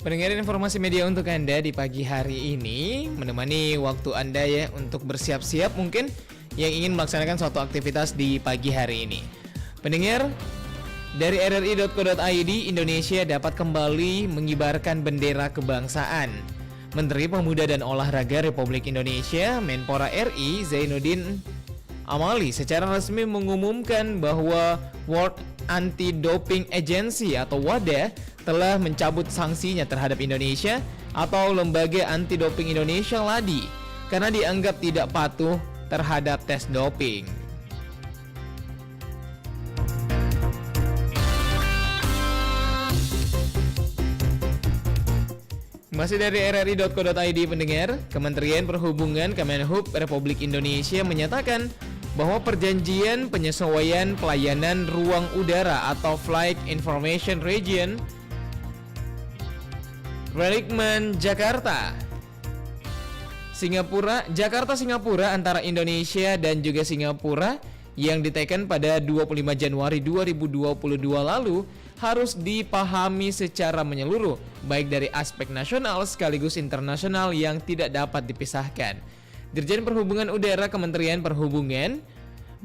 Pendengar informasi media untuk Anda di pagi hari ini, menemani waktu Anda ya untuk bersiap-siap mungkin yang ingin melaksanakan suatu aktivitas di pagi hari ini. Pendengar, dari rri.co.id, Indonesia dapat kembali mengibarkan bendera kebangsaan. Menteri Pemuda dan Olahraga Republik Indonesia, Menpora RI, Zainuddin Amali secara resmi mengumumkan bahwa World Anti-Doping Agency atau WADA telah mencabut sanksinya terhadap Indonesia atau Lembaga Anti-Doping Indonesia LADI karena dianggap tidak patuh terhadap tes doping. Masih dari rri.co.id pendengar, Kementerian Perhubungan Kemenhub Republik Indonesia menyatakan bahwa perjanjian penyesuaian pelayanan ruang udara atau Flight Information Region Relikman Jakarta Singapura antara Indonesia dan juga Singapura yang diteken pada 25 Januari 2022 lalu harus dipahami secara menyeluruh, baik dari aspek nasional sekaligus internasional yang tidak dapat dipisahkan. Dirjen Perhubungan Udara Kementerian Perhubungan,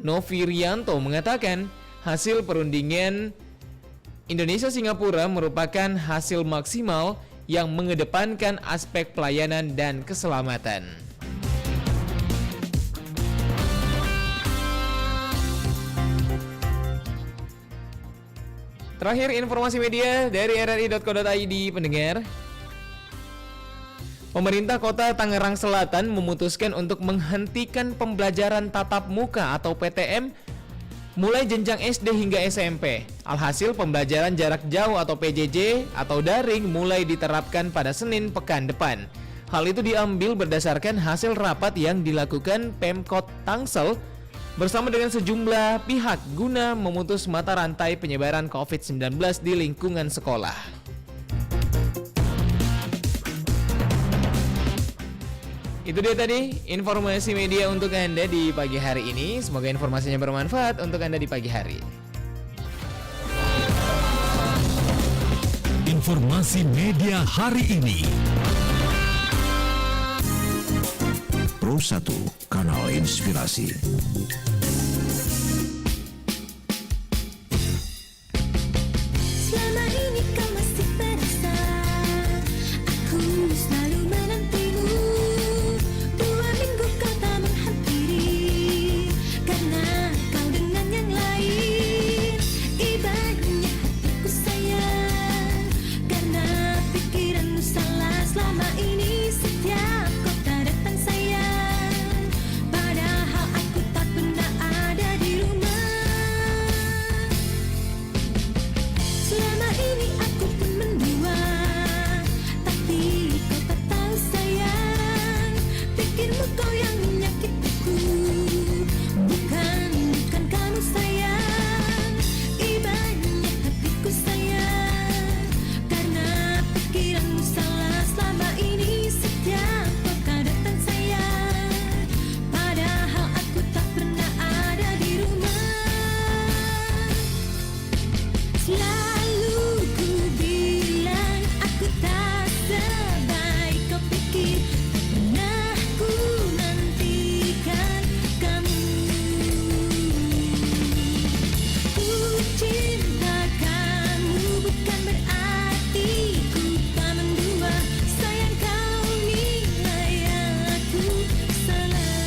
Novi Rianto mengatakan hasil perundingan Indonesia-Singapura merupakan hasil maksimal yang mengedepankan aspek pelayanan dan keselamatan. Terakhir informasi media dari rri.co.id pendengar. Pemerintah Kota Tangerang Selatan memutuskan untuk menghentikan pembelajaran tatap muka atau PTM mulai jenjang SD hingga SMP. Alhasil pembelajaran jarak jauh atau PJJ atau daring mulai diterapkan pada Senin pekan depan. Hal itu diambil berdasarkan hasil rapat yang dilakukan Pemkot Tangsel bersama dengan sejumlah pihak guna memutus mata rantai penyebaran COVID-19 di lingkungan sekolah. Itu dia tadi informasi media untuk Anda di pagi hari ini. Semoga informasinya bermanfaat untuk Anda di pagi hari. Informasi media hari ini. Pro 1, Kanal Inspirasi. Selama ini kau masih terasa, aku selalu menantimu. 2 minggu kau tak menghampiri, karena kau dengan yang lain. Ibaratnya hatiku sayang, karena pikiranmu salah selama ini. Setiap kau tak datang sayang, padahal aku tak pernah ada di rumah. Selama ini aku pun mendua, tapi kau tak tahu sayang. Pikirmu kau yang menyakitiku, bukan kamu sayang. Ibaratnya hatiku sayang, karena pikiranmu salah selama ini. Setiap kau tak datang sayang, padahal aku tak pernah ada di rumah. Selalu ku bilang aku tak sebaik kau pikir, tak pernah ku nantikan kamu. Ku cinta kamu bukan berarti ku tak mendua. Sayang kau nilai aku salah.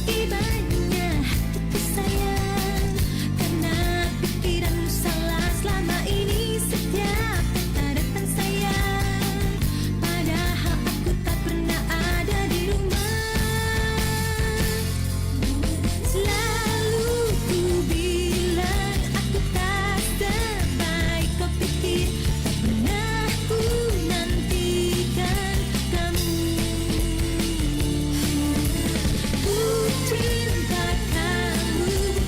Ibaratnya hatiku sayang, karena pikiranmu salah selama ini. Setiap kata datang sayang, padahal aku tak pernah ada di rumah. Selalu ku bilang aku tak sebaik kau pikir, tak pernah ku nantikan kamu. Ku cinta kamu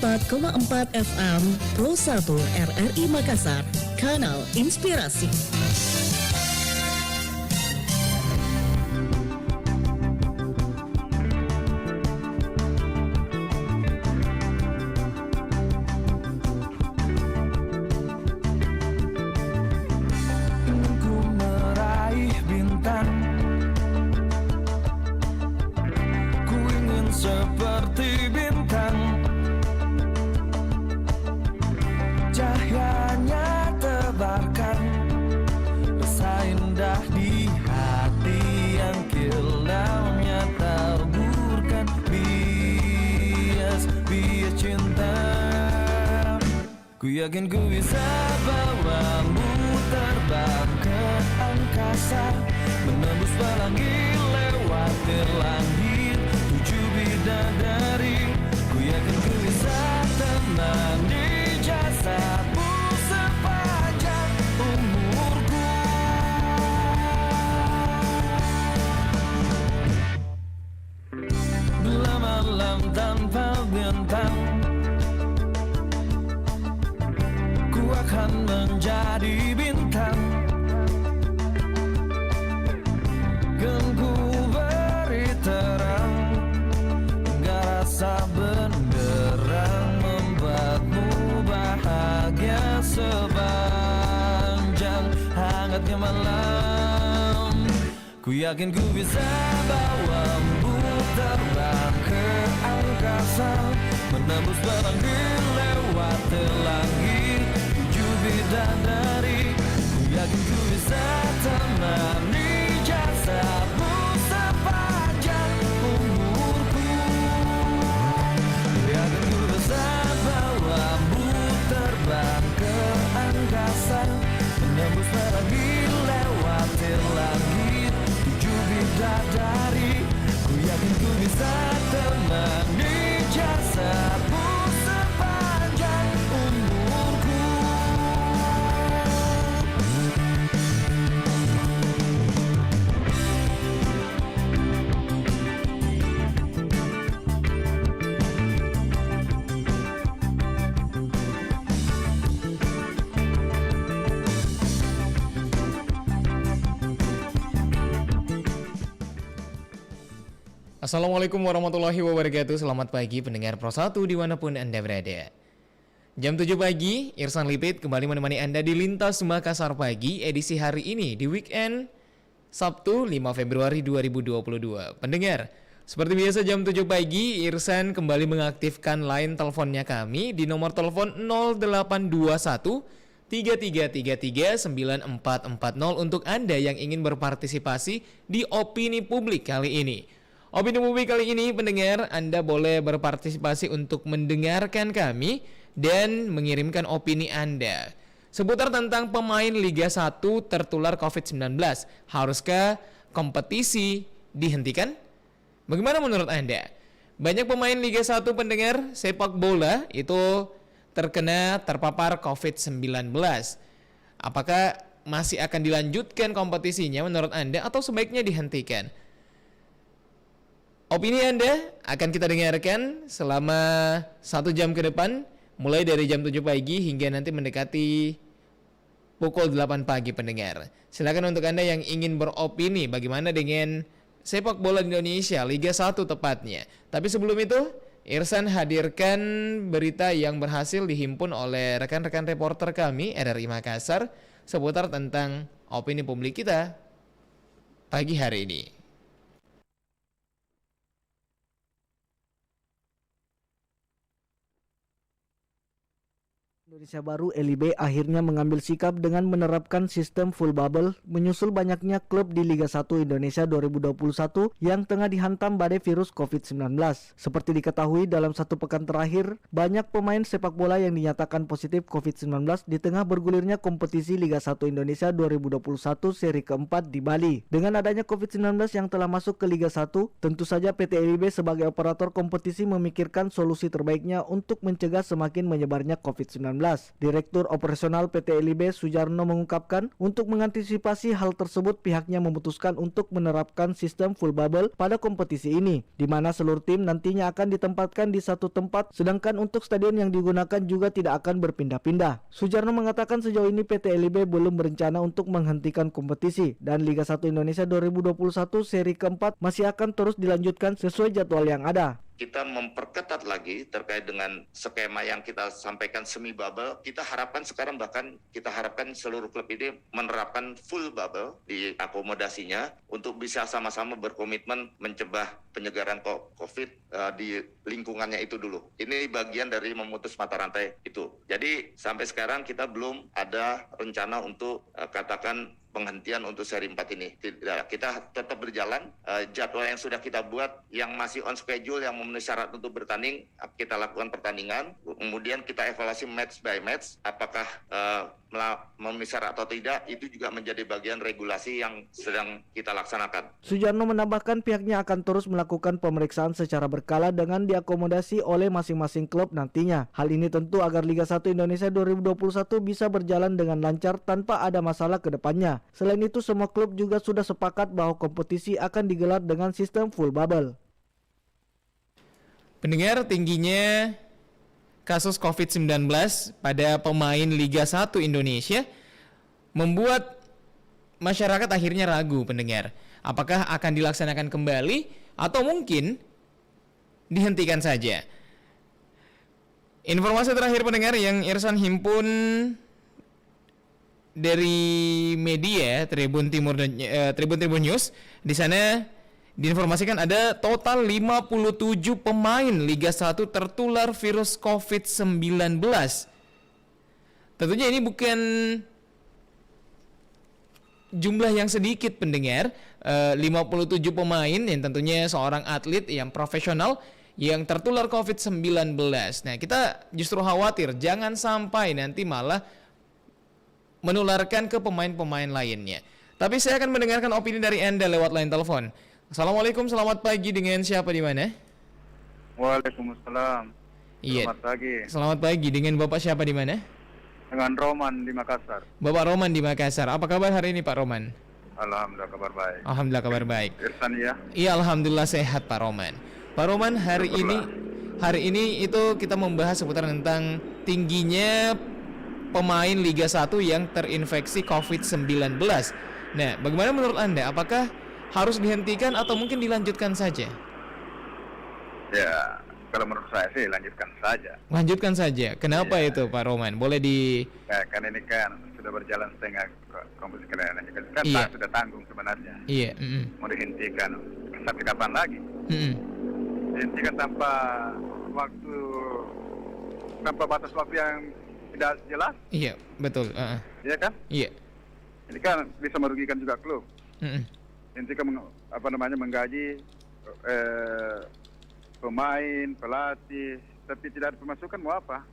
94,4 FM Pro 1 RRI Makassar, Kanal Inspirasi. Ku meraih bintang, ku ingin seperti bintang, cahayanya tebarkan rasa indah di hati yang kilaunya taburkan bias cinta. Ku yakin ku bisa bawamu terbang ke angkasa, menembus pelangi lewati langit tuju bidadari. Ku yakin ku bisa tenang di jasamu sepanjang umurku. Bila malam tanpa bintang, ku akan menjadi bintang, kan ku beri terang, hingga rasa benderang membuatmu bahagia sepanjang hangatnya malam. Ku yakin ku bisa bawamu terbang ke angkasa, menembus pelangi lewati langit tuju bidadari. Ku yakin ku bisa temani jasamu sepanjang umurku. Ku yakin ku bisa bawamu terbang ke angkasa, menembus pelangi lewati langit tuju bidadari. Ku yakin ku bisa temani jasamu sepanjang umurku. Assalamualaikum warahmatullahi wabarakatuh. Selamat pagi pendengar Pro 1 dimanapun Anda berada. Jam 7 pagi, Irsan Lipit kembali menemani Anda di Lintas Makassar Pagi edisi hari ini di weekend Sabtu 5 Februari 2022. Pendengar, seperti biasa jam 7 pagi, Irsan kembali mengaktifkan line teleponnya kami di nomor telepon 0821 3333 9440 untuk Anda yang ingin berpartisipasi di opini publik kali ini. Opini publik kali ini, pendengar, Anda boleh berpartisipasi untuk mendengarkan kami dan mengirimkan opini Anda seputar tentang pemain Liga 1 tertular COVID-19. Haruskah kompetisi dihentikan? Bagaimana menurut Anda? Banyak pemain Liga 1 pendengar sepak bola itu terpapar COVID-19. Apakah masih akan dilanjutkan kompetisinya menurut Anda atau sebaiknya dihentikan? Opini Anda akan kita dengarkan selama 1 jam ke depan, mulai dari jam 7 pagi hingga nanti mendekati pukul 8 pagi pendengar. Silakan untuk Anda yang ingin beropini bagaimana dengan sepak bola di Indonesia, Liga 1 tepatnya. Tapi sebelum itu, Irsan hadirkan berita yang berhasil dihimpun oleh rekan-rekan reporter kami RRI Makassar seputar tentang opini publik kita pagi hari ini. Indonesia Baru (LIB) akhirnya mengambil sikap dengan menerapkan sistem full bubble menyusul banyaknya klub di Liga 1 Indonesia 2021 yang tengah dihantam badai virus COVID-19. Seperti diketahui dalam 1 pekan terakhir, banyak pemain sepak bola yang dinyatakan positif COVID-19 di tengah bergulirnya kompetisi Liga 1 Indonesia 2021 seri keempat di Bali. Dengan adanya COVID-19 yang telah masuk ke Liga 1, tentu saja PT LIB sebagai operator kompetisi memikirkan solusi terbaiknya untuk mencegah semakin menyebarnya COVID-19. Direktur Operasional PT LIB Sujarno mengungkapkan untuk mengantisipasi hal tersebut pihaknya memutuskan untuk menerapkan sistem full bubble pada kompetisi ini, di mana seluruh tim nantinya akan ditempatkan di satu tempat, sedangkan untuk stadion yang digunakan juga tidak akan berpindah-pindah. Sujarno mengatakan sejauh ini PT LIB belum berencana untuk menghentikan kompetisi dan Liga 1 Indonesia 2021 seri keempat masih akan terus dilanjutkan sesuai jadwal yang ada. Kita memperketat lagi terkait dengan skema yang kita sampaikan semi bubble. Kita harapkan sekarang bahkan kita harapkan seluruh klub ini menerapkan full bubble di akomodasinya untuk bisa sama-sama berkomitmen mencegah penyegaran COVID di lingkungannya itu dulu. Ini bagian dari memutus mata rantai itu. Jadi sampai sekarang kita belum ada rencana untuk katakan penghentian untuk seri 4 ini. Tidak, kita tetap berjalan. Jadwal yang sudah kita buat yang masih on schedule yang memenuhi syarat untuk bertanding, kita lakukan pertandingan. Kemudian kita evaluasi match by match apakah memenuhi syarat atau tidak. Itu juga menjadi bagian regulasi yang sedang kita laksanakan. Sujarno menambahkan pihaknya akan terus melakukan pemeriksaan secara berkala dengan diakomodasi oleh masing-masing klub nantinya. Hal ini tentu agar Liga 1 Indonesia 2021 bisa berjalan dengan lancar tanpa ada masalah ke depannya. Selain itu, semua klub juga sudah sepakat bahwa kompetisi akan digelar dengan sistem full bubble. Pendengar, tingginya kasus COVID-19 pada pemain Liga 1 Indonesia membuat masyarakat akhirnya ragu, pendengar. Apakah akan dilaksanakan kembali atau mungkin dihentikan saja? Informasi terakhir, pendengar, yang Irsan himpun dari media Tribun Timur News, di sana diinformasikan ada total 57 pemain Liga 1 tertular virus COVID-19. Tentunya ini bukan jumlah yang sedikit, pendengar. 57 pemain yang tentunya seorang atlet yang profesional yang tertular COVID-19. Nah, kita justru khawatir jangan sampai nanti malah menularkan ke pemain-pemain lainnya. Tapi saya akan mendengarkan opini dari Anda lewat line telepon. Assalamualaikum, selamat pagi, dengan siapa di mana? Waalaikumsalam. Iya. Selamat pagi. Selamat pagi, dengan Bapak siapa di mana? Dengan Roman di Makassar. Bapak Roman di Makassar. Apa kabar hari ini, Pak Roman? Alhamdulillah kabar baik. Alhamdulillah kabar baik. Irsan ya. Iya, alhamdulillah sehat, Pak Roman. Pak Roman, hari ini itu kita membahas seputar tentang tingginya pemain Liga 1 yang terinfeksi COVID-19. Nah, bagaimana menurut Anda? Apakah harus dihentikan atau mungkin dilanjutkan saja? Ya, kalau menurut saya sih lanjutkan saja. Lanjutkan saja. Kenapa Iya. itu, Pak Roman? Boleh di... Ya, kan ini kan sudah berjalan setengah kompetisi kalian kan Iya. sudah tanggung sebenarnya. Iya. Mau dihentikan sampai kapan lagi? Dihentikan tanpa batas waktu yang tidak jelas, Iya, betul. ya kan? Iya. Ini kan bisa merugikan juga klub. Hentikan menggaji pemain, pelatih, tapi tidak ada pemasukan mau apa?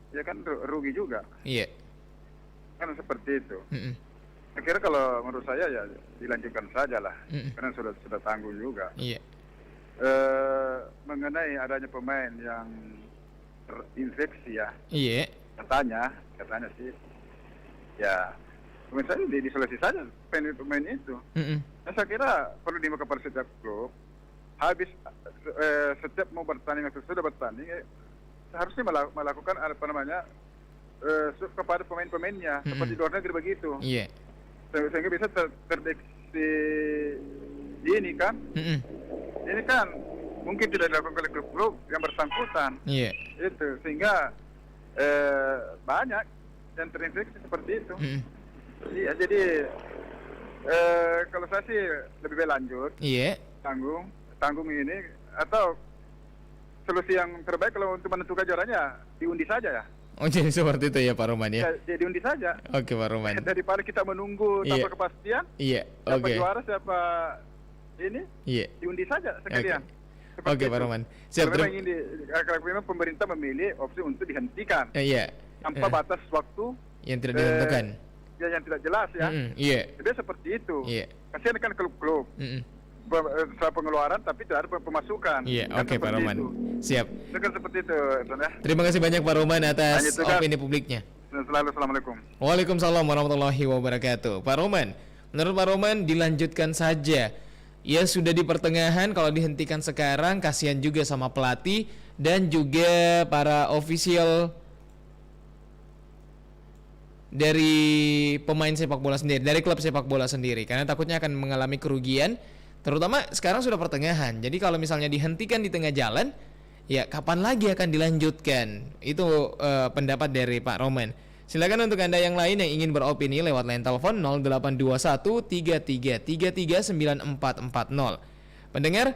Ya kan rugi juga. Iya. Kan seperti itu. Saya kira kalau menurut saya ya dilanjutkan saja lah, karena sudah tanggung juga. Iya. Mengenai adanya pemain yang terinfeksi ya, Iya. katanya sih, ya pemain saya diseleksi saja pemain itu. Saya kira perlu dibuka pada setiap klub. Habis setiap mau bertanding atau sudah bertanding, seharusnya melakukan kepada pemain-pemainnya seperti di luar negeri begitu. Iya. Sehingga bisa terdeteksi ini kan. Ini kan mungkin tidak dilakukan oleh klub-klub yang bersangkutan. Iya. Itu sehingga banyak yang terinfeksi seperti itu. Iya, jadi kalau saya sih lebih baik lanjut. Iya. Tanggung ini, atau solusi yang terbaik kalau untuk menentukan juaranya diundi saja ya. Oh, jadi seperti itu ya, Pak Roman ya? Ya diundi saja. Oke, Pak Roman. Daripada kita menunggu tanpa kepastian. Iya, Siapa oke. juara, siapa ini, Iya. diundi saja sekalian. Oke, Pak Roman. Siap. Kalau memang pemerintah memilih opsi untuk dihentikan Iya. tanpa batas waktu Yang tidak ditentukan. yang tidak jelas ya. Iya. Jadi seperti itu. Iya. Kasihan kan klub-klub. secara pengeluaran tapi tidak ada pemasukan. Iya, Kan oke Pak seperti Roman. itu. Siap. Itu kan seperti itu, Ton, ya. Terima kasih banyak Pak Roman atas Lanjut, Kak. opini publiknya. Selalu assalamualaikum. Waalaikumsalam warahmatullahi wabarakatuh. Pak Roman, menurut Pak Roman dilanjutkan saja. Ya sudah di pertengahan, kalau dihentikan sekarang kasihan juga sama pelatih dan juga para official dari pemain sepak bola sendiri, dari klub sepak bola sendiri, karena takutnya akan mengalami kerugian. Terutama sekarang sudah pertengahan. Jadi kalau misalnya dihentikan di tengah jalan, ya kapan lagi akan dilanjutkan? Itu pendapat dari Pak Roman. Silakan untuk Anda yang lain yang ingin beropini lewat line telepon 0821 3333 9440. Pendengar,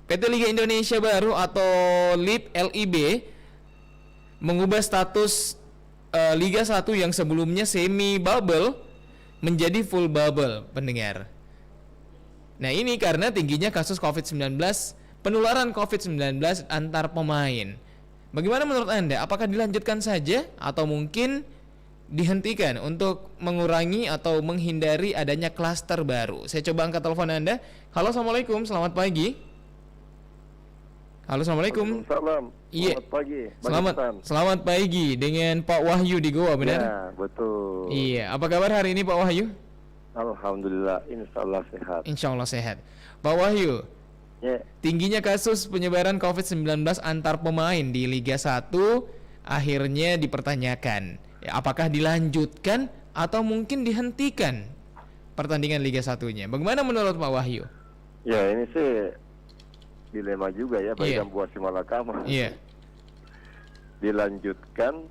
PT Liga Indonesia Baru atau LIB mengubah status Liga 1 yang sebelumnya semi bubble menjadi full bubble, pendengar. Nah, ini karena tingginya kasus COVID-19, penularan COVID-19 antar pemain. Bagaimana menurut Anda? Apakah dilanjutkan saja atau mungkin dihentikan untuk mengurangi atau menghindari adanya klaster baru? Saya coba angkat telepon Anda. Halo, assalamualaikum, selamat pagi. Halo, assalamualaikum. Salam. Iya. Selamat pagi. Selamat pagi dengan Pak Wahyu di Goa, benar? Ya, betul. Iya. Apa kabar hari ini Pak Wahyu? Alhamdulillah, insyaallah sehat. Insyaallah sehat. Pak Wahyu, Ya, tingginya kasus penyebaran COVID-19 antar pemain di Liga 1 akhirnya dipertanyakan. Ya, apakah dilanjutkan atau mungkin dihentikan pertandingan Liga 1-nya? Bagaimana menurut Pak Wahyu? ya ini sih dilema juga ya bagi Iya. Buah Simalakama. Iya. Dilanjutkan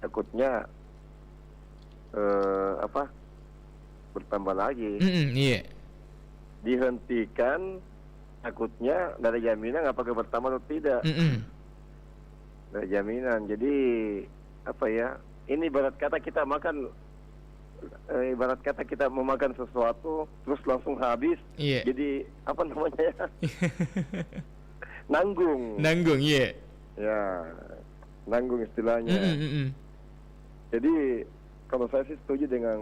takutnya bertambah lagi. Iya. Dihentikan takutnya dari jaminan apakah bertambah atau tidak. Dari jaminan. Jadi apa ya? Ini ibarat kata kita makan memakan sesuatu terus langsung habis. Iya. Jadi apa namanya ya? Nanggung. Nanggung, iya. Ya, nanggung istilahnya. Jadi kalau saya sih setuju dengan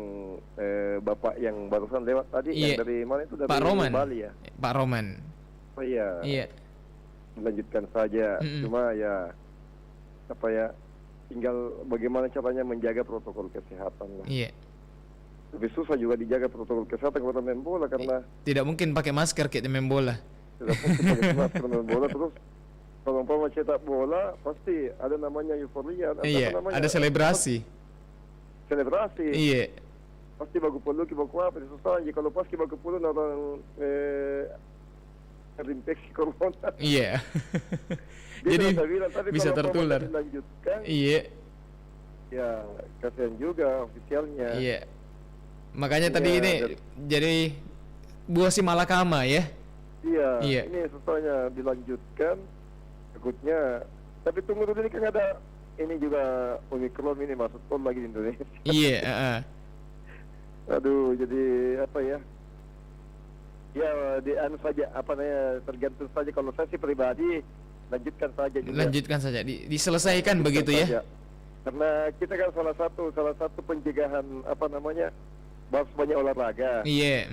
Bapak yang barusan lewat tadi, Iya. yang dari mana itu, dari Pak Roman. Bali ya. Pak Roman. Oh iya. Iya. Lanjutkan saja. Cuma ya apa ya? Tinggal bagaimana caranya menjaga protokol kesehatan lah. Iya. Lebih susah juga dijaga protokol kesehatan kalau main bola karena Tidak mungkin pakai masker kayak main bola. tidak mungkin pakai masker main bola terus. Kalau umpama cetak bola pasti ada namanya euforia. Iya. Apa namanya? Ada selebrasi. Selebrasi. Iya. Pasti bagu pelu ki bagu apa susah aja kalau pas ki bagu pelu orang terinfeksi corona. Iya. Dia Jadi sudah bilang, tapi bisa kalau tertular. dilanjutkan, Iya. ya kasihan juga ofisialnya. Iya. Makanya tadi Iya, ini jadi buah si malakama ya. Iya. Iya. Ini susahnya dilanjutkan, takutnya. Tapi tunggu dulu ini kan ada ini juga Omicron ini masuk pun lagi di Indonesia. Iya. Aduh, jadi apa ya? Ya di anu saja apa namanya tergantung saja kalau saya sih pribadi lanjutkan saja juga. Lanjutkan saja, diselesaikan begitu ya. Saja. Karena kita kan salah satu pencegahan apa namanya harus banyak olahraga. Iya.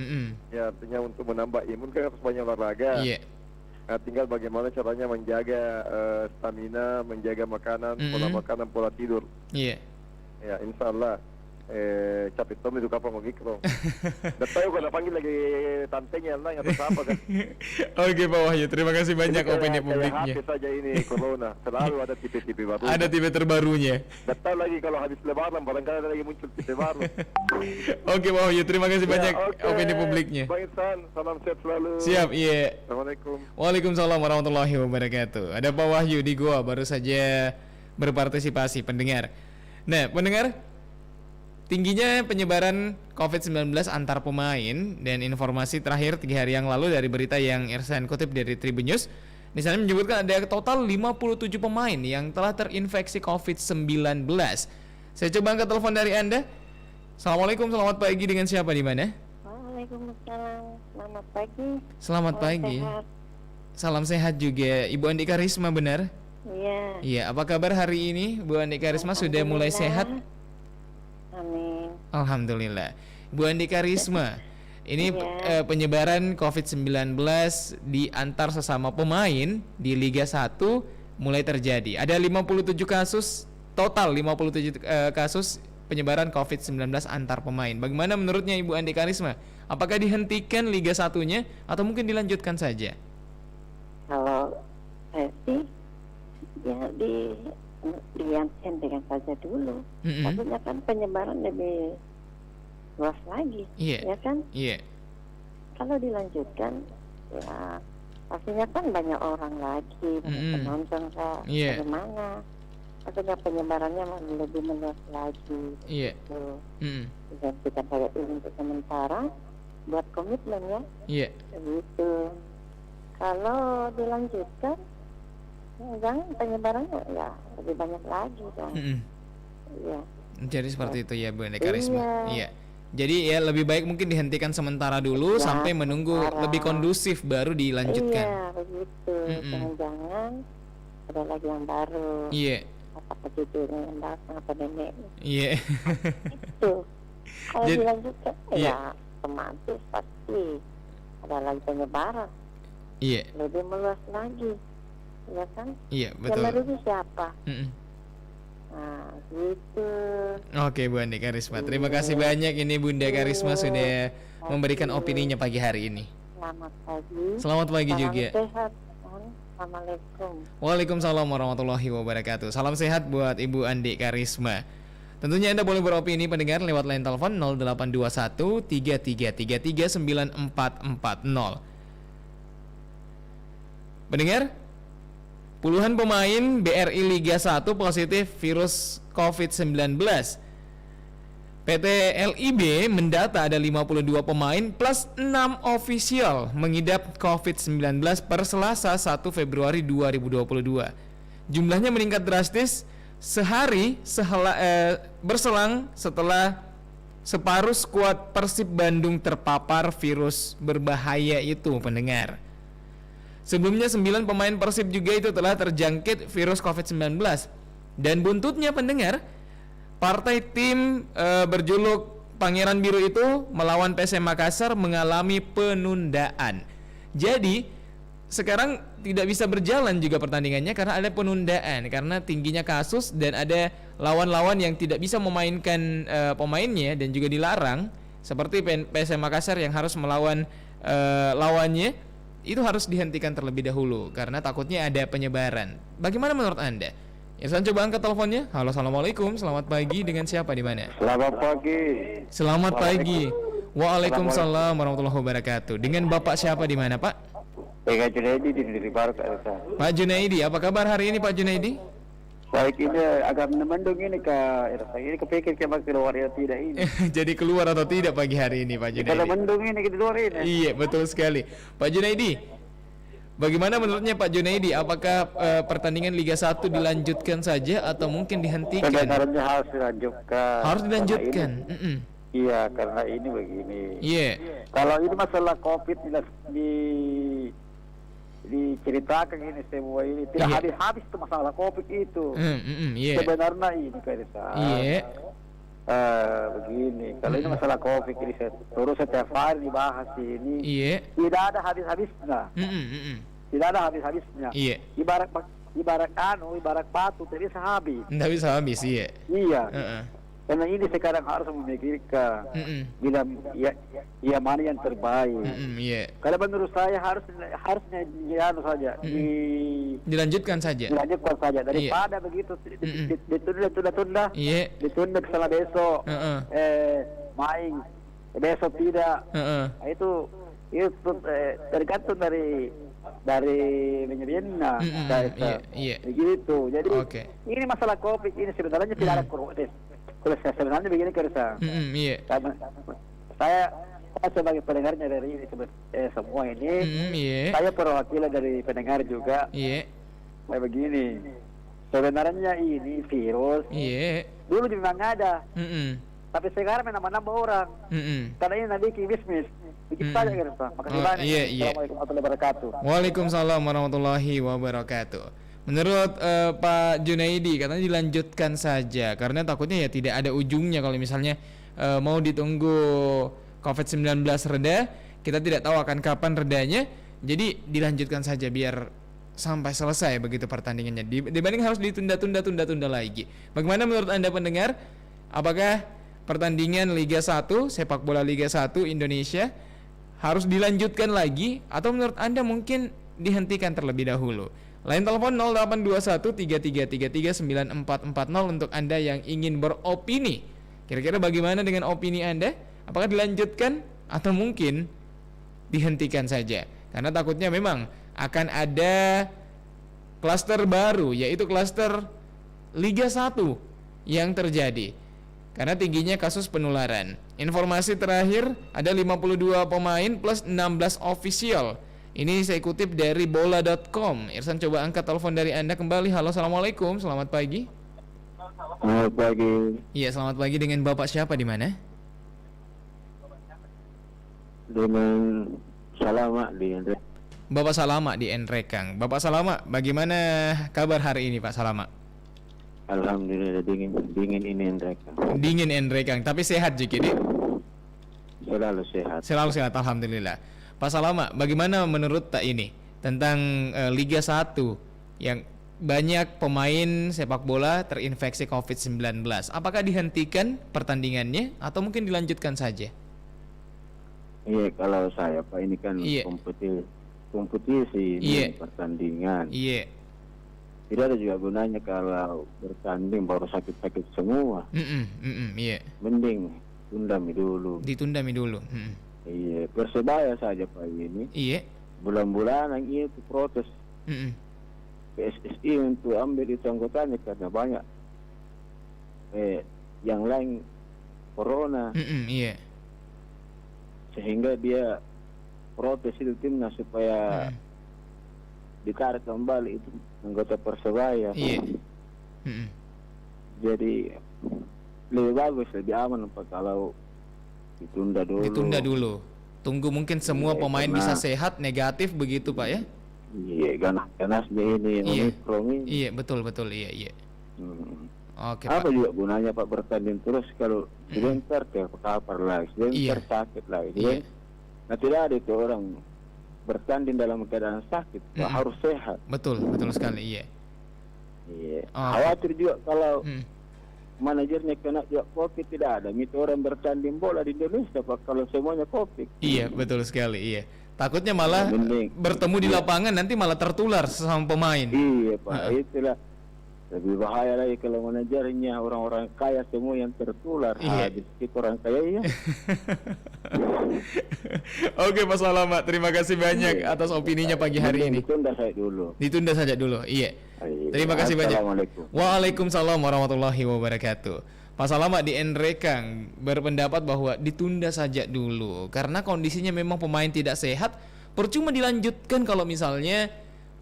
Ya artinya untuk menambah imun kan harus banyak olahraga. Iya. Nah, tinggal bagaimana caranya menjaga stamina, menjaga makanan, pola makanan, pola tidur. Iya. Ya insya Allah capek tom itu kapan Omicron. Dan tahu kalau panggil lagi tantenya lah atau apa kan. Oke Pak Wahyu, terima kasih banyak Ini opini kayak publiknya. HP saja ini corona, selalu ada tipe-tipe baru. Ada tipe terbarunya. Dan tahu lagi kalau habis lebaran barangkali ada lagi muncul tipe baru. Oke Pak Wahyu, terima kasih banyak oke. opini publiknya. Bang Ihsan, salam sehat selalu. Siap, iya. Assalamualaikum. Waalaikumsalam warahmatullahi wabarakatuh. Ada Pak Wahyu di Goa baru saja berpartisipasi pendengar. Nah, pendengar, tingginya penyebaran COVID-19 antar pemain dan informasi terakhir 3 hari yang lalu dari berita yang Irsan kutip dari Tribun News. Di sana menyebutkan ada total 57 pemain yang telah terinfeksi COVID-19. Saya coba angkat telepon dari Anda. Assalamualaikum, selamat pagi, dengan siapa di mana? Waalaikumsalam, selamat pagi. Selamat pagi. Sehat. Salam sehat juga. Ibu Andika Risma benar? Iya. Iya, apa kabar hari ini? Bu Andika Risma sudah mulai sehat? Amin. Alhamdulillah. Bu Andika Risma, Ini penyebaran COVID-19 di antar sesama pemain di Liga 1 mulai terjadi. Ada 57 kasus, total 57 kasus penyebaran COVID-19 antar pemain. Bagaimana menurutnya Ibu Andi Karisma? Apakah dihentikan Liga 1-nya atau mungkin dilanjutkan saja? Kalau saya sih ya dihentikan saja dulu. Maksudnya kan penyebaran lebih luas lagi, ya kan? Iya. Kalau dilanjutkan, ya pastinya kan banyak orang lagi, banyak penonton kak. Bagaimana? Maksudnya penyebarannya lebih meluas lagi. Iya. Dan kita pakai ini untuk sementara, buat komitmen ya. Iya. Begitu. Kalau dilanjutkan, jangan penyebarannya ya lebih banyak lagi dong. Iya. Jadi seperti itu ya Bu Andi Karisma. Iya. Jadi ya lebih baik mungkin dihentikan sementara dulu sampai menunggu lebih kondusif baru dilanjutkan. Iya begitu. Jangan-jangan ada lagi yang baru. Iya. Apa judulnya yang datang apa nenek. Iya. Itu. Kalau dilanjutkan ya otomatis pasti ada lagi penyebaran. Iya. Lebih meluas lagi. Ya kan? Iya betul. Yang merugi siapa? Nah, gitu. Oke Bu Andi Karisma, terima kasih banyak ini Bunda Karisma sudah memberikan opininya pagi hari ini. Selamat pagi. Selamat pagi juga. Sehat. Assalamualaikum. Waalaikumsalam warahmatullahi wabarakatuh. Salam sehat buat Ibu Andi Karisma. Tentunya Anda boleh beropini pendengar lewat line telepon 0821 3333 9440. Pendengar, puluhan pemain BRI Liga 1 positif virus COVID-19. PT LIB mendata ada 52 pemain plus 6 ofisial mengidap COVID-19 per Selasa 1 Februari 2022. Jumlahnya meningkat drastis sehari berselang setelah separuh skuad Persib Bandung terpapar virus berbahaya itu, pendengar. Sebelumnya 9 pemain Persib juga itu telah terjangkit virus COVID-19. Dan buntutnya pendengar, partai tim berjuluk Pangeran Biru itu melawan PSM Makassar mengalami penundaan. Jadi sekarang tidak bisa berjalan juga pertandingannya karena ada penundaan, karena tingginya kasus dan ada lawan-lawan yang tidak bisa memainkan pemainnya dan juga dilarang, seperti PSM Makassar yang harus melawan lawannya. Itu harus dihentikan terlebih dahulu karena takutnya ada penyebaran. Bagaimana menurut Anda? Irsan, coba angkat teleponnya. Halo, assalamualaikum, selamat pagi, dengan siapa di mana? Selamat pagi. Selamat pagi. Waalaikumsalam warahmatullahi wabarakatuh. Dengan Bapak siapa di mana, Pak? Pak Junaidi di Barat. Pak Junaidi, apa kabar hari ini Pak Junaidi? Baik, ini agak mendung ini Kak Irsa. Ini kepikir kayak keluar ya tidak ini. Jadi keluar atau tidak pagi hari ini Pak Junaidi? Kalau mendung ini kita keluar ini. Iya, betul sekali. Pak Junaidi, bagaimana menurutnya Pak Junaidi? Apakah pertandingan Liga 1 dilanjutkan saja atau mungkin dihentikan? Sebenarnya harus dilanjutkan. Harus dilanjutkan. Iya, karena ini begini. Iya. Kalau ini masalah COVID diceritakan ini semua ini tidak habis-habis itu masalah COVID itu. Sebenarnya ini Karisa. Begini, kalau ini masalah COVID ini terus setiap hari dibahas ini. Tidak ada habis-habisnya. Tidak ada habis-habisnya. Ibarat batu tidak bisa habis. Tidak bisa habis, iya. Iya. Karena ini sekarang harus memikirkan bila ya mana yang terbaik. Kalau menurut saya harusnya saja dilanjutkan saja. Dilanjutkan saja daripada begitu ditunda ke sana besok main besok tidak. Itu tergantung dari manajemennya. Begitu. Jadi ini masalah COVID ini sebenarnya tidak ada proses. Kalau saya sebenarnya begini Karisa, karena saya sebagai pendengarnya dari ini semua ini, saya perwakilan dari pendengar juga. Kayak begini, sebenarnya ini virus dulu memang ada, tapi sekarang nambah orang. Karena ini nanti bisnis. Begitu saja Karisa. Makasih banyak. Assalamualaikum warahmatullahi wabarakatuh. Waalaikumsalam warahmatullahi wabarakatuh. Menurut Pak Junaidi katanya dilanjutkan saja karena takutnya ya tidak ada ujungnya kalau misalnya mau ditunggu COVID-19 reda, kita tidak tahu akan kapan redanya. Jadi dilanjutkan saja biar sampai selesai begitu pertandingannya. Dibanding harus ditunda lagi. Bagaimana menurut Anda pendengar? Apakah pertandingan Liga 1, sepak bola Liga 1 Indonesia harus dilanjutkan lagi atau menurut Anda mungkin dihentikan terlebih dahulu? Line telepon 082133339440 untuk Anda yang ingin beropini. Kira-kira bagaimana dengan opini Anda? Apakah dilanjutkan atau mungkin dihentikan saja? Karena takutnya memang akan ada klaster baru, yaitu klaster Liga 1 yang terjadi karena tingginya kasus penularan. Informasi terakhir ada 52 pemain plus 16 official. Ini saya kutip dari bola.com. Irsan coba angkat telepon dari Anda kembali. Halo, assalamualaikum, selamat pagi. Selamat pagi. Iya, selamat pagi. Dengan Bapak siapa di mana? Dengan Salama di Enrekang. Bapak Salama di Enrekang. Bapak Salama, bagaimana kabar hari ini Pak Salama? Alhamdulillah dingin ini Enrekang. Dingin Enrekang, tapi sehat jadi? Selalu sehat. Selalu sehat, alhamdulillah. Pak Salama, bagaimana menurut tak ini tentang Liga 1 yang banyak pemain sepak bola terinfeksi COVID-19? Apakah dihentikan pertandingannya atau mungkin dilanjutkan saja? Iya, kalau saya Pak ini kan kompetisi ini pertandingan. Iya. Tidak ada juga gunanya kalau bertanding baru sakit-sakit semua. Iya. Mending ditunda dulu. Iya, Persebaya saja Pak ini. Iya. Bulan-bulanan itu protes. PSSI untuk ambil itu anggotanya karena banyak yang lain corona. Iya. Sehingga dia protes itu timnas supaya ditarik kembali itu anggota Persebaya. Iya. Jadi lebih bagus, lebih aman Pak kalau ditunda dulu. Tunggu mungkin semua pemain bisa sehat negatif begitu Pak ya? Iya, ganas-ganasnya ini Omikron ini. Iya, betul iya. Oke, apa Pak. juga gunanya Pak bertanding terus kalau sebentar terpapar lagi, sebentar sakit lagi. Iya. Nah, tidak ada itu orang bertanding dalam keadaan sakit, Pak, harus sehat. Betul sekali, iya. Iya. Khawatir juga kalau manajernya kena juga COVID, tidak ada itu orang bertanding bola di Indonesia Pak kalau semuanya COVID. Iya, betul sekali, iya. Takutnya malah bertemu di lapangan nanti malah tertular sesama pemain. Iya Pak, itulah lebih bahaya lagi kalau manajernya orang-orang kaya semua yang tertular. Habis itu orang kaya ya. Oke Pak Salama, terima kasih banyak atas opininya pagi hari ini. Ditunda saja dulu. Iya. Terima kasih banyak. Waalaikumsalam warahmatullahi wabarakatuh. Pak Salama di Enrekang berpendapat bahwa ditunda saja dulu karena kondisinya memang pemain tidak sehat. Percuma dilanjutkan kalau misalnya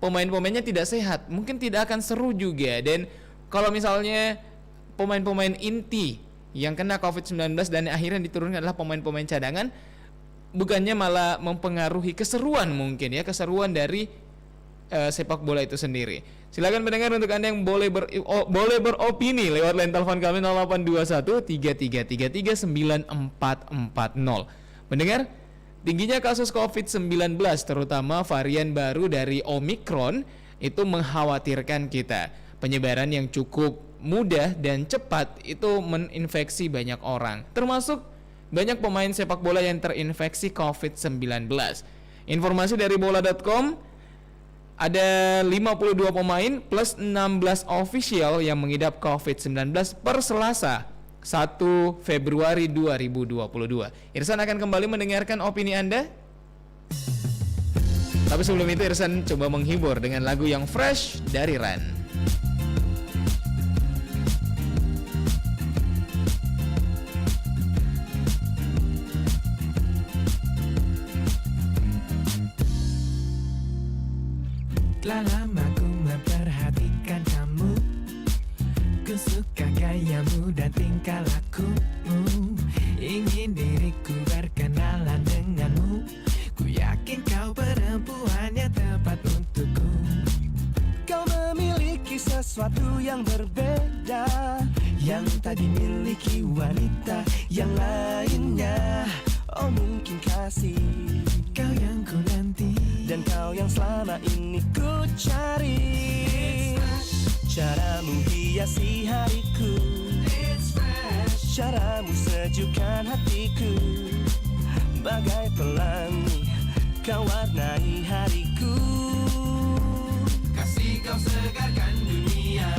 pemain-pemainnya tidak sehat, mungkin tidak akan seru juga. Dan kalau misalnya pemain-pemain inti yang kena COVID-19 dan akhirnya diturunkan adalah pemain-pemain cadangan, bukannya malah mempengaruhi keseruan mungkin ya, keseruan dari sepak bola itu sendiri. Silakan pendengar untuk Anda yang boleh beropini lewat line telepon kami 082133339440. Pendengar, tingginya kasus COVID-19 terutama varian baru dari Omikron itu mengkhawatirkan kita. Penyebaran yang cukup mudah dan cepat itu menginfeksi banyak orang, termasuk banyak pemain sepak bola yang terinfeksi COVID-19. Informasi dari bola.com, ada 52 pemain plus 16 official yang mengidap COVID-19 per Selasa 1 Februari 2022. Irsan akan kembali mendengarkan opini Anda. Tapi sebelum itu Irsan coba menghibur dengan lagu yang fresh dari Ran. Telah lama ku memperhatikan kamu, ku suka gayamu dan tingkah lakumu. Ingin diriku berkenalan denganmu, ku yakin kau perempuan yang tepat untukku. Kau memiliki sesuatu yang berbeda, yang tak dimiliki wanita yang lainnya. Oh mungkin kasih kau yang ku nanti dan kau yang selama ini ku cari. Caramu hiasi hariku, caramu sejukkan hatiku, bagai pelangi kau warnai hariku. kasih kau segarkan dunia.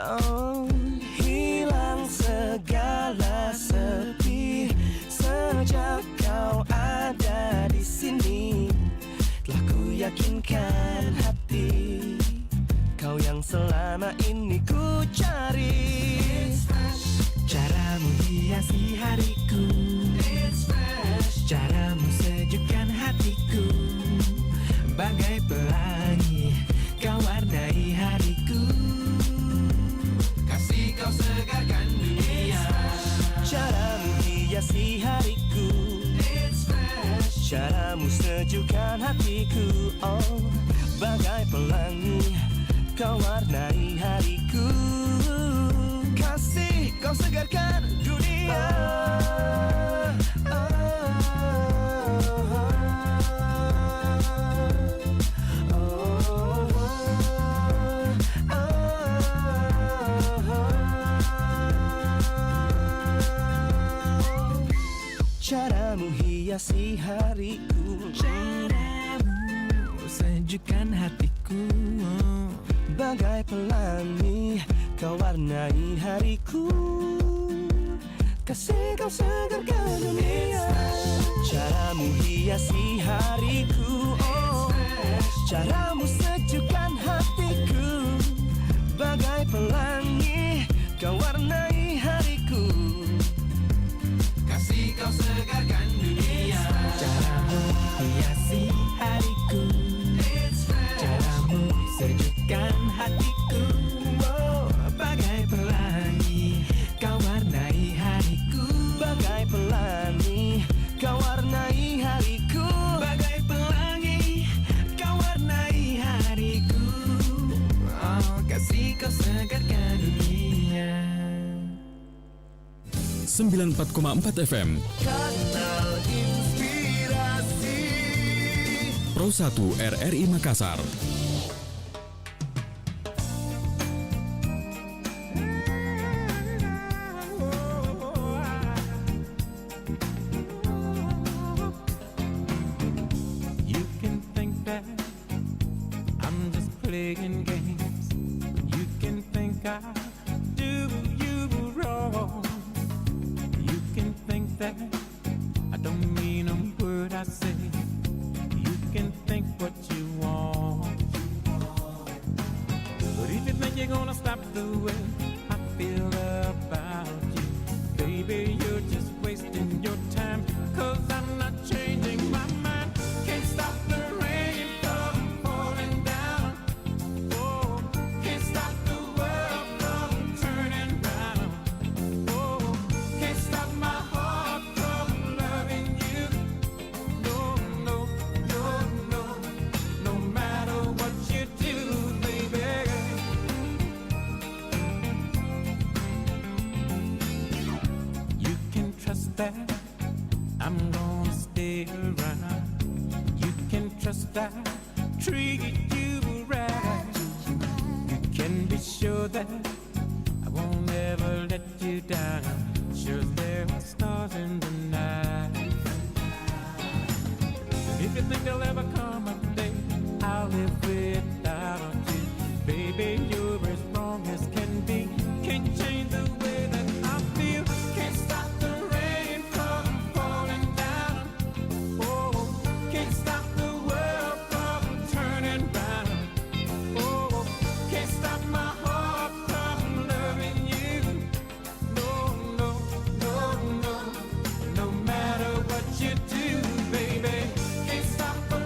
Oh, hilang segala sepi sejak kau ada di sini. Telah ku yakinkan hati, kau yang selama ini ku cari. Caramu hiasi hariku, caramu sejukkan hatiku, bagai pelangi kau warnai hariku. Kasih kau segarkan dunia. Caramu hiasi hariku, caramu sejukkan hatiku. Oh, bagai pelangi kau warnai hariku. Kasih kau segarkan dunia. Caramu hiasi hariku, caramu sejukkan hatiku, bagai pelangi kau warnai hariku. Kasih kau segarkan dunia. Caramu hiasi hariku, oh, caramu sejukkan hatiku, bagai pelangi kau warnai hariku. kasih kau segarkan dunia. Caramu hiasi hariku, caramu sejukkan hatiku, oh, bagai pelangi kau warnai hariku, bagai pelangi kau warnai hariku, bagai pelangi kau warnai hariku. Oh, kasih kau segarkan dunia. 94,4 FM Kanal Inspirasi Pro 1 RRI Makassar. You can think that I'm just playing games. You can think I do you wrong. You can think that I don't mean a word I say. You can think what you want. But if you think you're gonna stop the way I feel about you, baby, you're just wasting your time. 'Cause I'm not changing my mind. Can't stop the rain from falling down. Oh, can't stop the world from turning round. Oh, can't stop my heart from loving you. No, no, no, no. No matter what you do, baby. You can trust that I'm gonna stay around. You can trust that I treat you right. You can be sure that I won't ever let you down. Sure there are stars in the night. If you think there'll ever come a day I'll live without you, baby, you're as wrong as can be. Can't change the way that I feel. Can't stop the rain from falling down. Oh, can't stop the world from turning round. Oh, can't stop my heart from loving you. No, no, no, no. No matter what you do, baby, can't stop the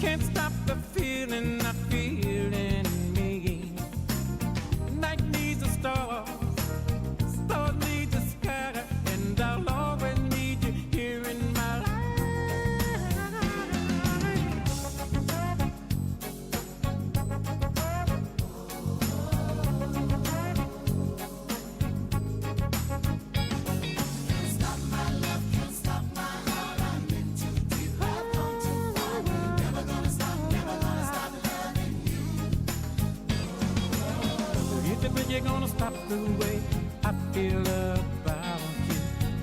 Can't stop the feeling I feel in me. Night needs a star, stars need the sky, and I'll always need you here in my life. You're gonna stop the way I feel about you.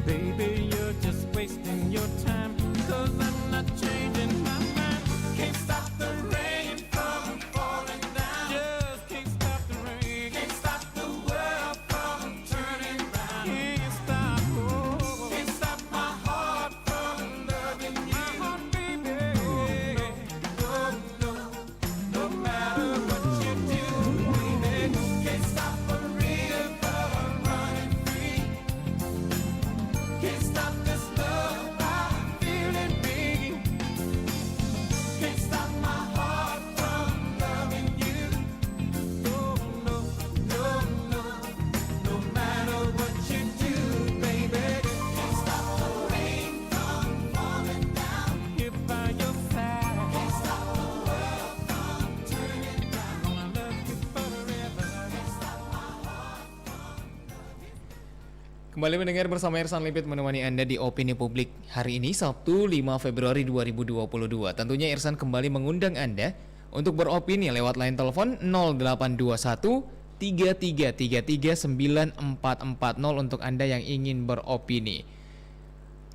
Baby, you're just wasting your time, 'cause I'm not changing my mind. Can't stop the rain from falling down. Just can't stop the rain. Can't stop the world from turning round. Can't stop, oh, can't stop my heart from loving you. My heart, baby. No, no, no matter what you do, baby. Can't stop. Kembali mendengar bersama Ersan Lipit menemani Anda di Opini Publik hari ini Sabtu 5 Februari 2022. Tentunya Ersan kembali mengundang Anda untuk beropini lewat line telepon 0821 3333 9440 untuk Anda yang ingin beropini.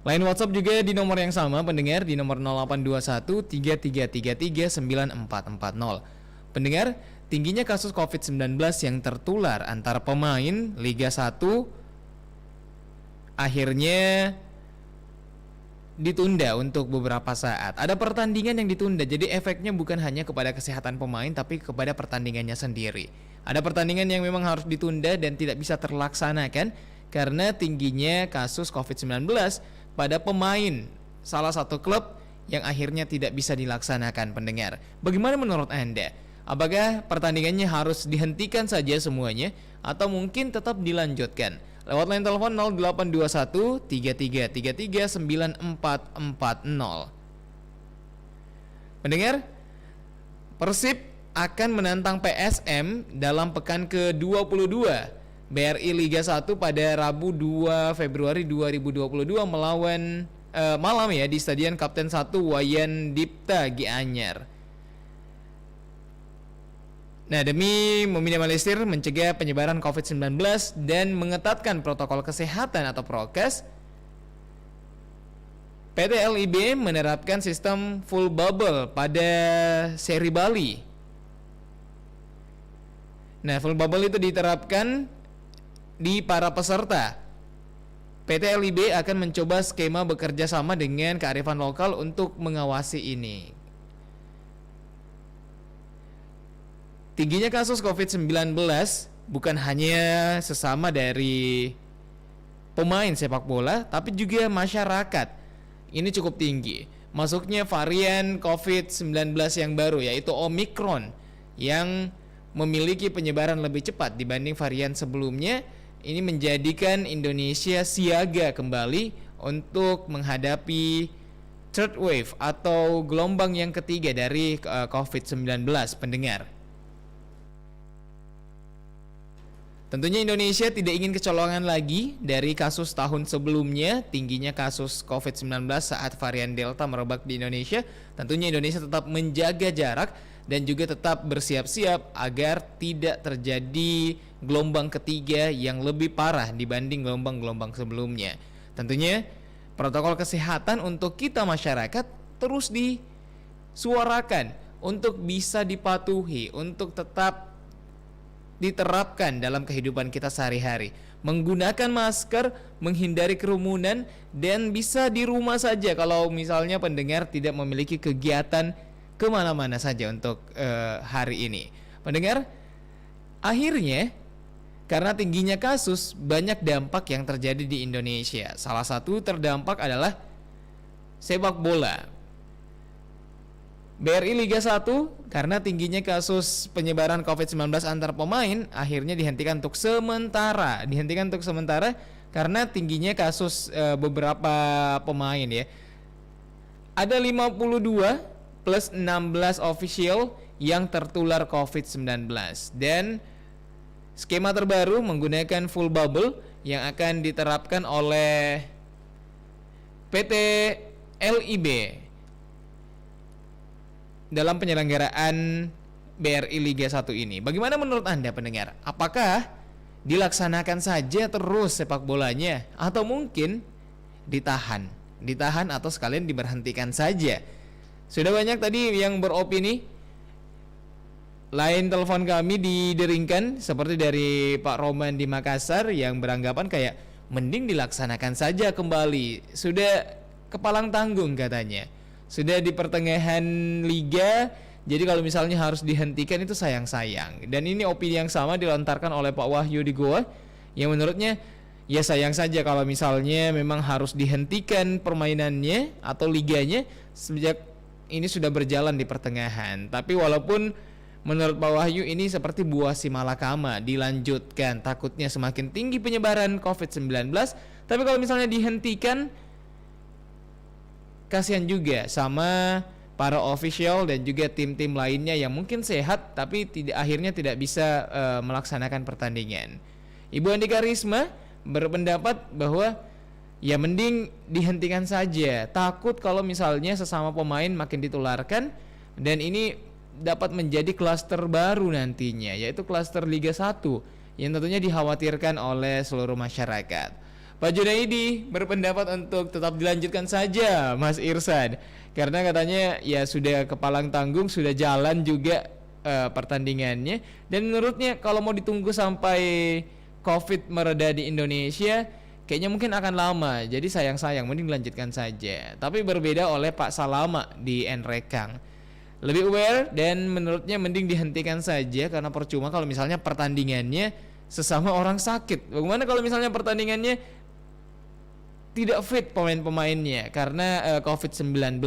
Line WhatsApp juga di nomor yang sama pendengar, di nomor 0821 3333 9440. Pendengar, tingginya kasus COVID-19 yang tertular antara pemain Liga 1 akhirnya ditunda untuk beberapa saat. Ada pertandingan yang ditunda, jadi efeknya bukan hanya kepada kesehatan pemain tapi kepada pertandingannya sendiri. Ada pertandingan yang memang harus ditunda dan tidak bisa terlaksanakan karena tingginya kasus COVID-19 pada pemain salah satu klub yang akhirnya tidak bisa dilaksanakan, pendengar. Bagaimana menurut Anda? Apakah pertandingannya harus dihentikan saja semuanya atau mungkin tetap dilanjutkan? Lewat line telepon 0821 3333 9440. Pendengar, Persib akan menantang PSM dalam pekan ke-22 BRI Liga 1 pada Rabu 2 Februari 2022 melawan malam ya di Stadion Kapten 1 Wayan Dipta Gianyar. Nah, demi meminimalisir mencegah penyebaran COVID-19 dan mengetatkan protokol kesehatan atau prokes, PT LIB menerapkan sistem full bubble pada seri Bali. Nah, full bubble itu diterapkan di para peserta. PT LIB akan mencoba skema bekerja sama dengan kearifan lokal untuk mengawasi ini. Tingginya kasus COVID-19 bukan hanya sesama dari pemain sepak bola, tapi juga masyarakat. Ini cukup tinggi. Masuknya varian COVID-19 yang baru, yaitu Omicron, yang memiliki penyebaran lebih cepat dibanding varian sebelumnya. Ini menjadikan Indonesia siaga kembali untuk menghadapi third wave atau gelombang yang ketiga dari COVID-19, pendengar. Tentunya Indonesia tidak ingin kecolongan lagi dari kasus tahun sebelumnya, tingginya kasus COVID-19 saat varian Delta merebak di Indonesia. Tentunya Indonesia tetap menjaga jarak dan juga tetap bersiap-siap agar tidak terjadi gelombang ketiga yang lebih parah dibanding gelombang-gelombang sebelumnya. Tentunya protokol kesehatan untuk kita masyarakat terus disuarakan untuk bisa dipatuhi, untuk tetap diterapkan dalam kehidupan kita sehari-hari. Menggunakan masker, menghindari kerumunan, dan bisa di rumah saja kalau misalnya pendengar tidak memiliki kegiatan kemana-mana saja untuk hari ini. Pendengar, akhirnya karena tingginya kasus, banyak dampak yang terjadi di Indonesia. Salah satu terdampak adalah sepak bola. BRI Liga 1 karena tingginya kasus penyebaran COVID-19 antar pemain akhirnya dihentikan untuk sementara. Karena tingginya kasus beberapa pemain ya. Ada 52 plus 16 official yang tertular COVID-19 dan skema terbaru menggunakan full bubble yang akan diterapkan oleh PT LIB dalam penyelenggaraan BRI Liga 1 ini. Bagaimana menurut Anda pendengar? Apakah dilaksanakan saja terus sepak bolanya atau mungkin ditahan atau sekalian diberhentikan saja? Sudah banyak tadi yang beropini. Line telepon kami dideringkan seperti dari Pak Roman di Makassar yang beranggapan kayak mending dilaksanakan saja kembali. Sudah kepalang tanggung katanya. Sudah di pertengahan liga, jadi kalau misalnya harus dihentikan itu sayang-sayang. Dan ini opini yang sama dilontarkan oleh Pak Wahyu di Goa, yang menurutnya ya sayang saja kalau misalnya memang harus dihentikan permainannya atau liganya sejak ini sudah berjalan di pertengahan. Tapi walaupun menurut Pak Wahyu ini seperti buah si malakama, dilanjutkan, takutnya semakin tinggi penyebaran COVID-19. Tapi kalau misalnya dihentikan, kasihan juga sama para official dan juga tim-tim lainnya yang mungkin sehat tapi akhirnya tidak bisa melaksanakan pertandingan. Ibu Andika Risma berpendapat bahwa ya mending dihentikan saja. Takut kalau misalnya sesama pemain makin ditularkan dan ini dapat menjadi klaster baru nantinya, yaitu klaster Liga 1 yang tentunya dikhawatirkan oleh seluruh masyarakat. Pak Junaidi berpendapat untuk tetap dilanjutkan saja, Mas Irsan, karena katanya ya sudah kepalang tanggung, sudah jalan juga pertandingannya, dan menurutnya kalau mau ditunggu sampai COVID mereda di Indonesia kayaknya mungkin akan lama, jadi sayang-sayang mending dilanjutkan saja. Tapi berbeda oleh Pak Salama di Nrekang, lebih aware dan menurutnya mending dihentikan saja karena percuma kalau misalnya pertandingannya sesama orang sakit. Bagaimana kalau misalnya pertandingannya tidak fit pemain-pemainnya karena COVID-19.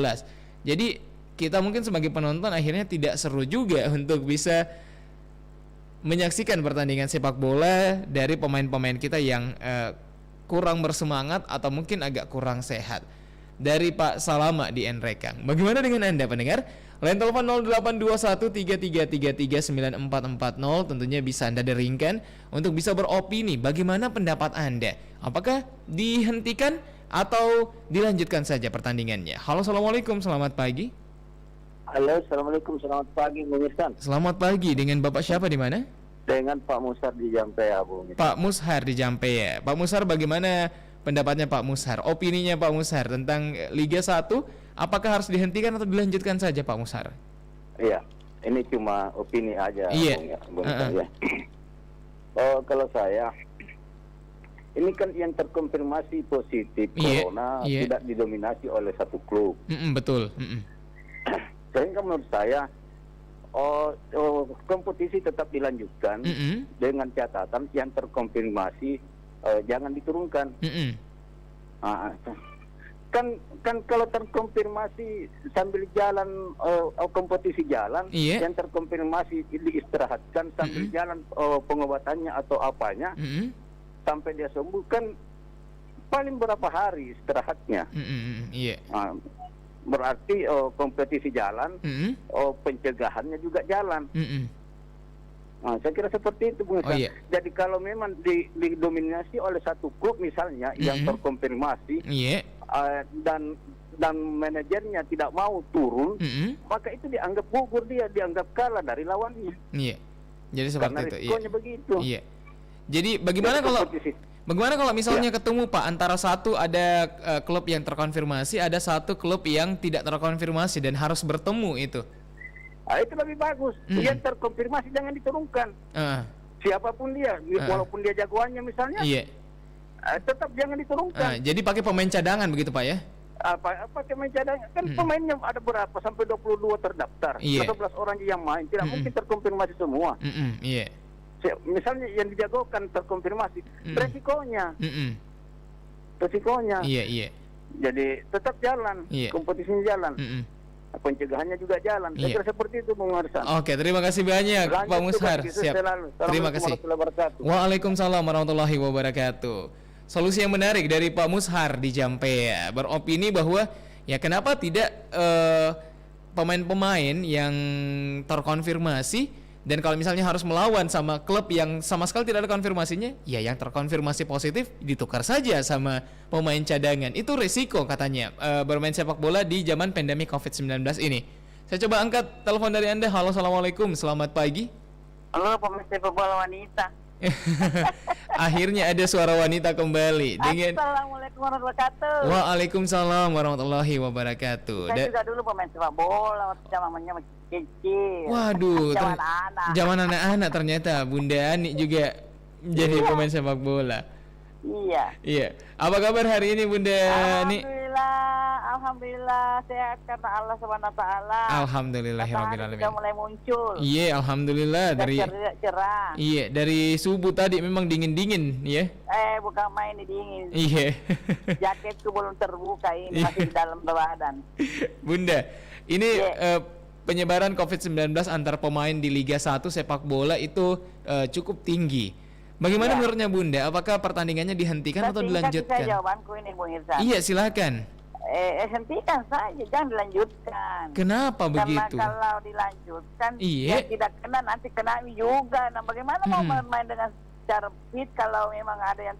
Jadi kita mungkin sebagai penonton akhirnya tidak seru juga untuk bisa menyaksikan pertandingan sepak bola dari pemain-pemain kita yang kurang bersemangat atau mungkin agak kurang sehat. Dari Pak Salama di Nrekang. Bagaimana dengan Anda pendengar? Line telepon 082133339440 tentunya bisa Anda deringkan untuk bisa beropini bagaimana pendapat Anda. Apakah dihentikan atau dilanjutkan saja pertandingannya? Halo, assalamualaikum, selamat pagi. Halo, assalamualaikum, selamat pagi, Bung Irsan. Selamat pagi, dengan Bapak siapa di mana? Dengan Pak Musar di Jampea, Bung Irsan. Pak Mushar di Jampea. Pak Mushar, bagaimana pendapatnya Pak Mushar? Opininya Pak Mushar tentang Liga 1, apakah harus dihentikan atau dilanjutkan saja Pak Mushar? Iya, ini cuma opini aja, iya. Bung Irsan, ya. Kalau saya, ini kan yang terkonfirmasi positif corona tidak didominasi oleh satu klub. Betul. Sehingga menurut saya kompetisi tetap dilanjutkan dengan catatan yang terkonfirmasi jangan diturunkan. Kan kalau terkonfirmasi sambil jalan kompetisi jalan, yang terkonfirmasi diistirahatkan sambil jalan pengobatannya atau apanya sampai dia sembuh, kan paling berapa hari istirahatnya. Berarti kompetisi jalan, pencegahannya juga jalan. Saya kira seperti itu, Bung. Jadi kalau memang didominasi oleh satu klub misalnya yang terkonfirmasi dan manajernya tidak mau turun, maka itu dianggap gugur, dia dianggap kalah dari lawannya. Jadi seperti karena itu. Risikonya begitu. Jadi bagaimana kalau misalnya ketemu Pak antara satu ada klub yang terkonfirmasi, ada satu klub yang tidak terkonfirmasi dan harus bertemu itu? Itu lebih bagus. Yang terkonfirmasi jangan diturunkan. Siapapun dia, walaupun dia jagoannya misalnya, tetap jangan diturunkan. Jadi pakai pemain cadangan begitu Pak ya? Pakai pemain cadangan. Kan pemainnya ada berapa? Sampai 22 terdaftar. 12 orang yang main, tidak mungkin terkonfirmasi semua. Misalnya yang dijagokan terkonfirmasi, resikonya. Jadi tetap jalan, kompetisinya jalan. pencegahannya juga jalan. Saya kira seperti itu, Bung Marsan. Oke, terima kasih banyak Pak Mushar. Siap. Terima kasih. Waalaikumsalam warahmatullahi wabarakatuh. Solusi yang menarik dari Pak Mushar di Jampea, beropini bahwa ya kenapa tidak pemain-pemain yang terkonfirmasi, dan kalau misalnya harus melawan sama klub yang sama sekali tidak ada konfirmasinya, ya yang terkonfirmasi positif ditukar saja sama pemain cadangan. Itu risiko katanya bermain sepak bola di zaman pandemi COVID-19 ini. Saya coba angkat telepon dari Anda. Halo, assalamualaikum, selamat pagi. Halo, pemain sepak bola wanita. Akhirnya ada suara wanita kembali. Assalamualaikum warahmatullahi wabarakatuh. Waalaikumsalam warahmatullahi wabarakatuh. Saya juga dulu pemain sepak bola waktu zamannya masih kecil. Waduh, zaman anak-anak ternyata Bunda Ani juga jadi pemain sepak bola. Iya. Apa kabar hari ini Bunda Ani? Alhamdulillah sehat karena Allah Subhanahu wa taala. Alhamdulillahirabbil alamin. Sudah mulai muncul. Iya, alhamdulillah dari cerah. Iya, dari subuh tadi memang dingin-dingin, ya. Bukan main ini dingin. Iya. Jaketku belum terbuka ini, masih di dalam badan. Bunda, ini penyebaran COVID-19 antar pemain di Liga 1 sepak bola itu cukup tinggi. Bagaimana menurutnya Bunda? Apakah pertandingannya dihentikan atau dilanjutkan? Saya jawabanku ini, Bung Irsan. Iya, silakan. Hentikan saja, jangan dilanjutkan. Kenapa begitu? Karena kalau dilanjutkan, ya tidak kena, nanti kena juga. Nah, bagaimana mau main dengan cara fit kalau memang ada yang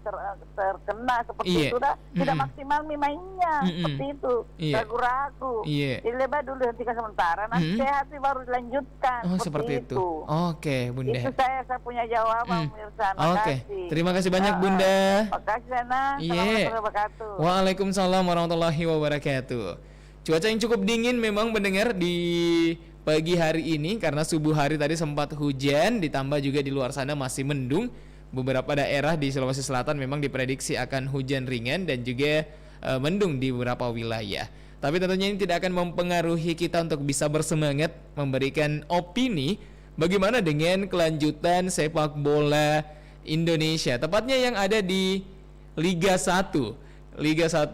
terkena seperti itu, tidak maksimal mainnya seperti itu, ragu-ragu. Jadi lebih dulu hentikan sementara, nanti sehat baru dilanjutkan. Seperti itu. Oke, Bunda. Itu saya punya jawaban, pemirsa. Oke, terima kasih banyak Bunda. Makasih Sana. Assalamualaikum warahmatullahi wabarakatuh. Waalaikumsalam warahmatullahi wabarakatuh. Cuaca yang cukup dingin memang mendengar di pagi hari ini karena subuh hari tadi sempat hujan, ditambah juga di luar sana masih mendung. Beberapa daerah di Sulawesi Selatan memang diprediksi akan hujan ringan dan juga mendung di beberapa wilayah. Tapi tentunya ini tidak akan mempengaruhi kita untuk bisa bersemangat memberikan opini bagaimana dengan kelanjutan sepak bola Indonesia, tepatnya yang ada di Liga 1. Liga 1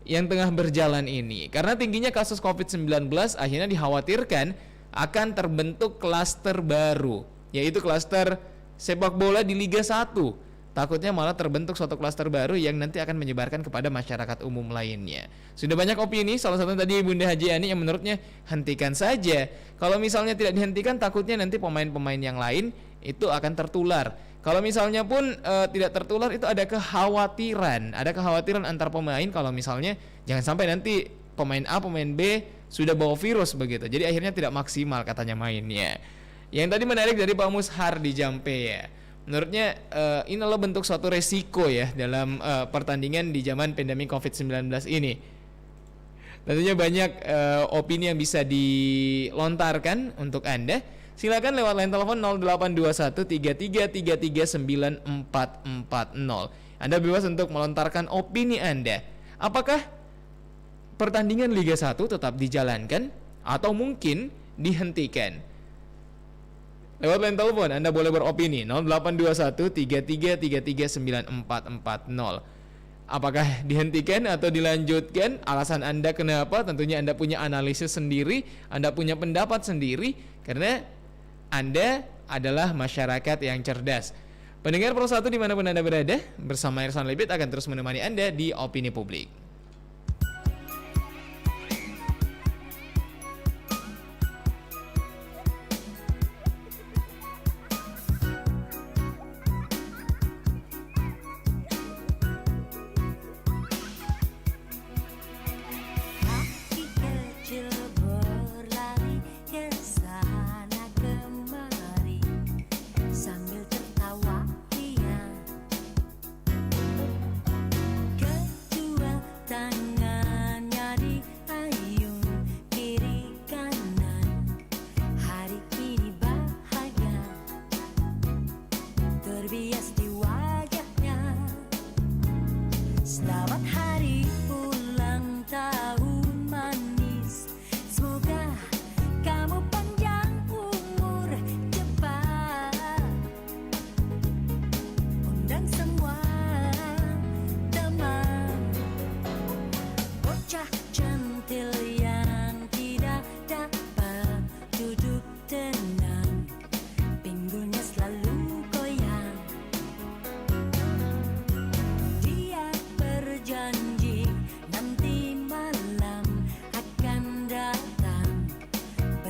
yang tengah berjalan ini. Karena tingginya kasus COVID-19 akhirnya dikhawatirkan akan terbentuk klaster baru, yaitu klaster sepak bola di Liga 1. Takutnya malah terbentuk suatu klaster baru yang nanti akan menyebarkan kepada masyarakat umum lainnya. Sudah banyak opini, salah satu tadi Bunda Haji Ani yang menurutnya hentikan saja. Kalau misalnya tidak dihentikan, takutnya nanti pemain-pemain yang lain itu akan tertular. Kalau misalnya pun tidak tertular, itu ada kekhawatiran antar pemain kalau misalnya jangan sampai nanti pemain A, pemain B sudah bawa virus begitu. Jadi akhirnya tidak maksimal katanya mainnya. Yang tadi menarik dari Pak Mushar di Jampea, menurutnya ini adalah bentuk suatu resiko ya dalam pertandingan di zaman pandemi COVID-19 ini. Tentunya banyak opini yang bisa dilontarkan untuk Anda. Silakan lewat line telepon 082133339440. Anda bebas untuk melontarkan opini Anda. Apakah pertandingan Liga 1 tetap dijalankan atau mungkin dihentikan? Lewat line telepon Anda boleh beropini 082133339440. Apakah dihentikan atau dilanjutkan? Alasan Anda kenapa? Tentunya Anda punya analisis sendiri, Anda punya pendapat sendiri, karena Anda adalah masyarakat yang cerdas. Pendengar Pro 1 dimanapun Anda berada, bersama Irsan Libit akan terus menemani Anda di Opini Publik.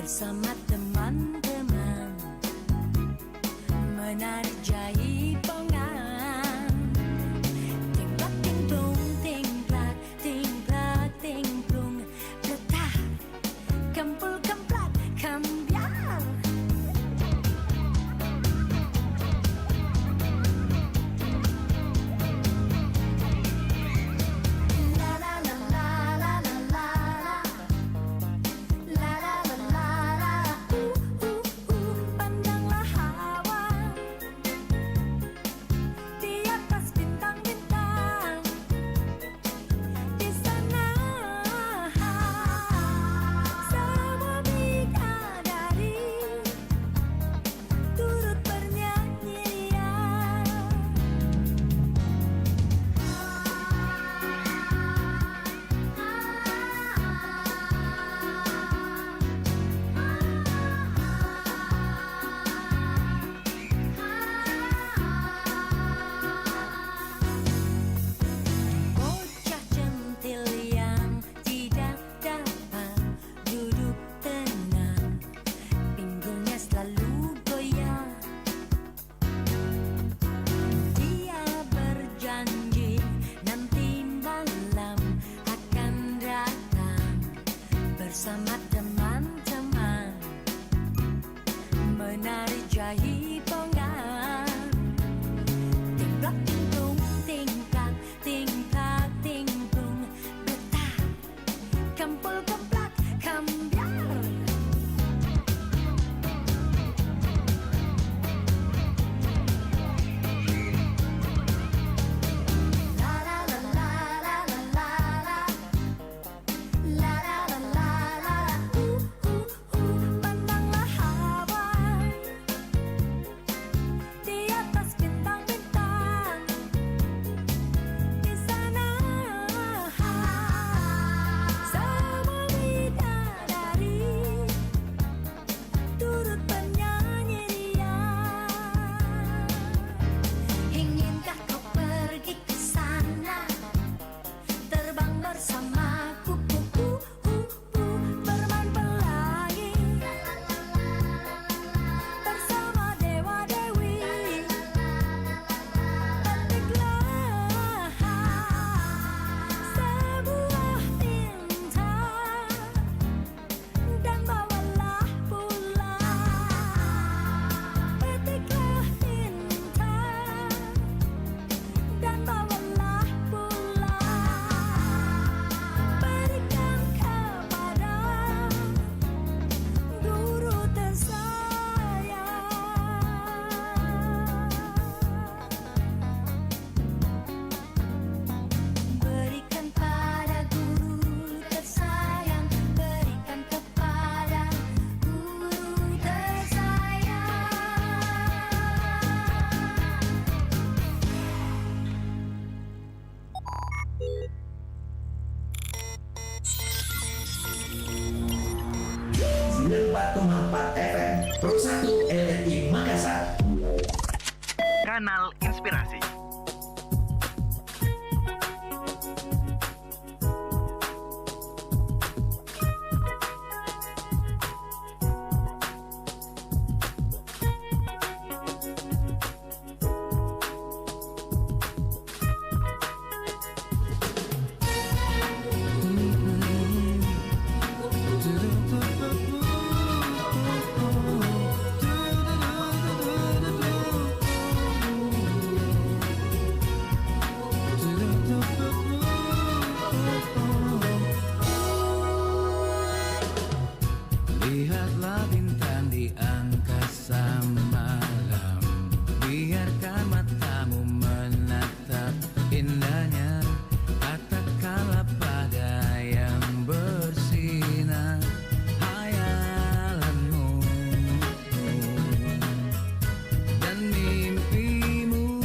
bersama teman-teman menari jaipongan. Tingklak tingklung, tingklak, tingklak, tingklung, letah, kempul kemplak, kambiar. La la la la la la la la la la la la. Pandanglah awan di atas bintang-bintang. Di sana semua bidadari turut bernyanyi riang. Bocah centil yang tidak dapat duduk tenang, pinggulnya selalu goyang. Dia berjanji nanti malam akan datang bersama teman-teman menari jaipongan. Tingklak tingklung, tingklak, tingklak, tingklung, betah, kempul kemplak, kambiar. La la la la la la la la. La la la la la. Pandanglah awan di atas bintang-bintang. Di sana semua bidadari turut bernyanyi riang. Inginkah kau pergi ke sana, terbang bersamaku, bermain pelangi bersama dewa-dewi. Petiklah sebuah bintang dan bawalah pulang. Petiklah bintang dan bawalah pulang. Berikan kepada guru tersayang. Berikan pada guru tersayang. Berikan kepada guru tersayang. 94,4 FM Pro 1 RRI Makassar. Kanal Inspirasi. Lihatlah bintang di angkasa malam, biarkan matamu menatap indahnya. Katakanlah pada yang bersinar hayalanmu dan mimpimu.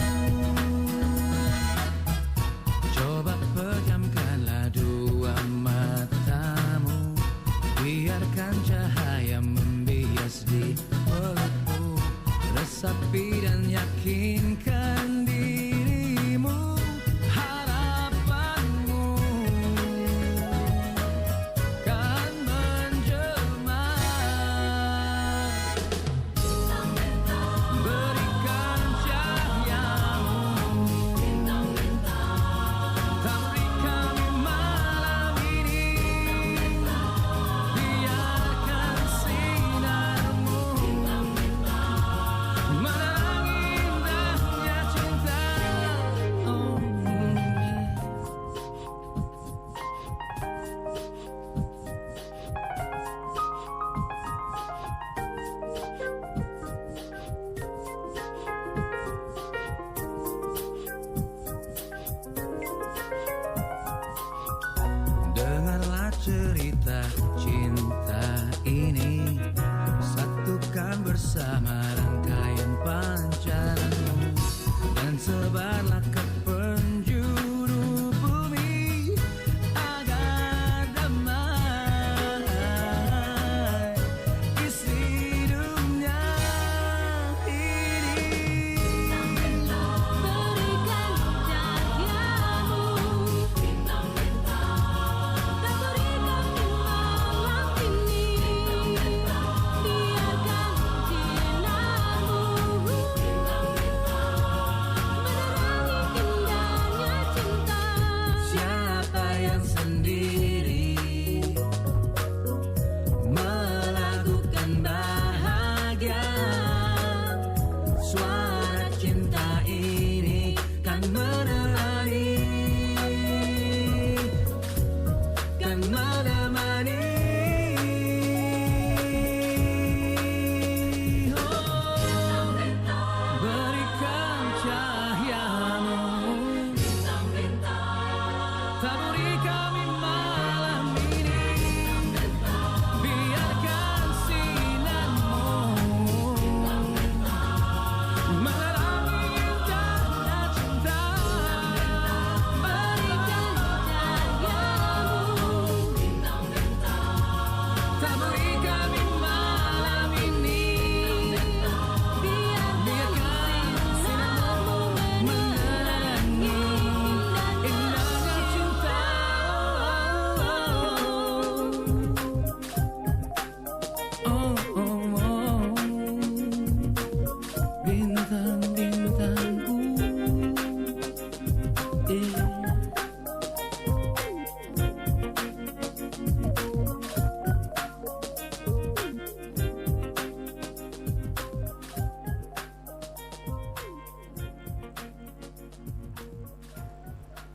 Coba pejamkanlah dua matamu, biarkan cahaya membias di pelukmu, resapi dan yakin.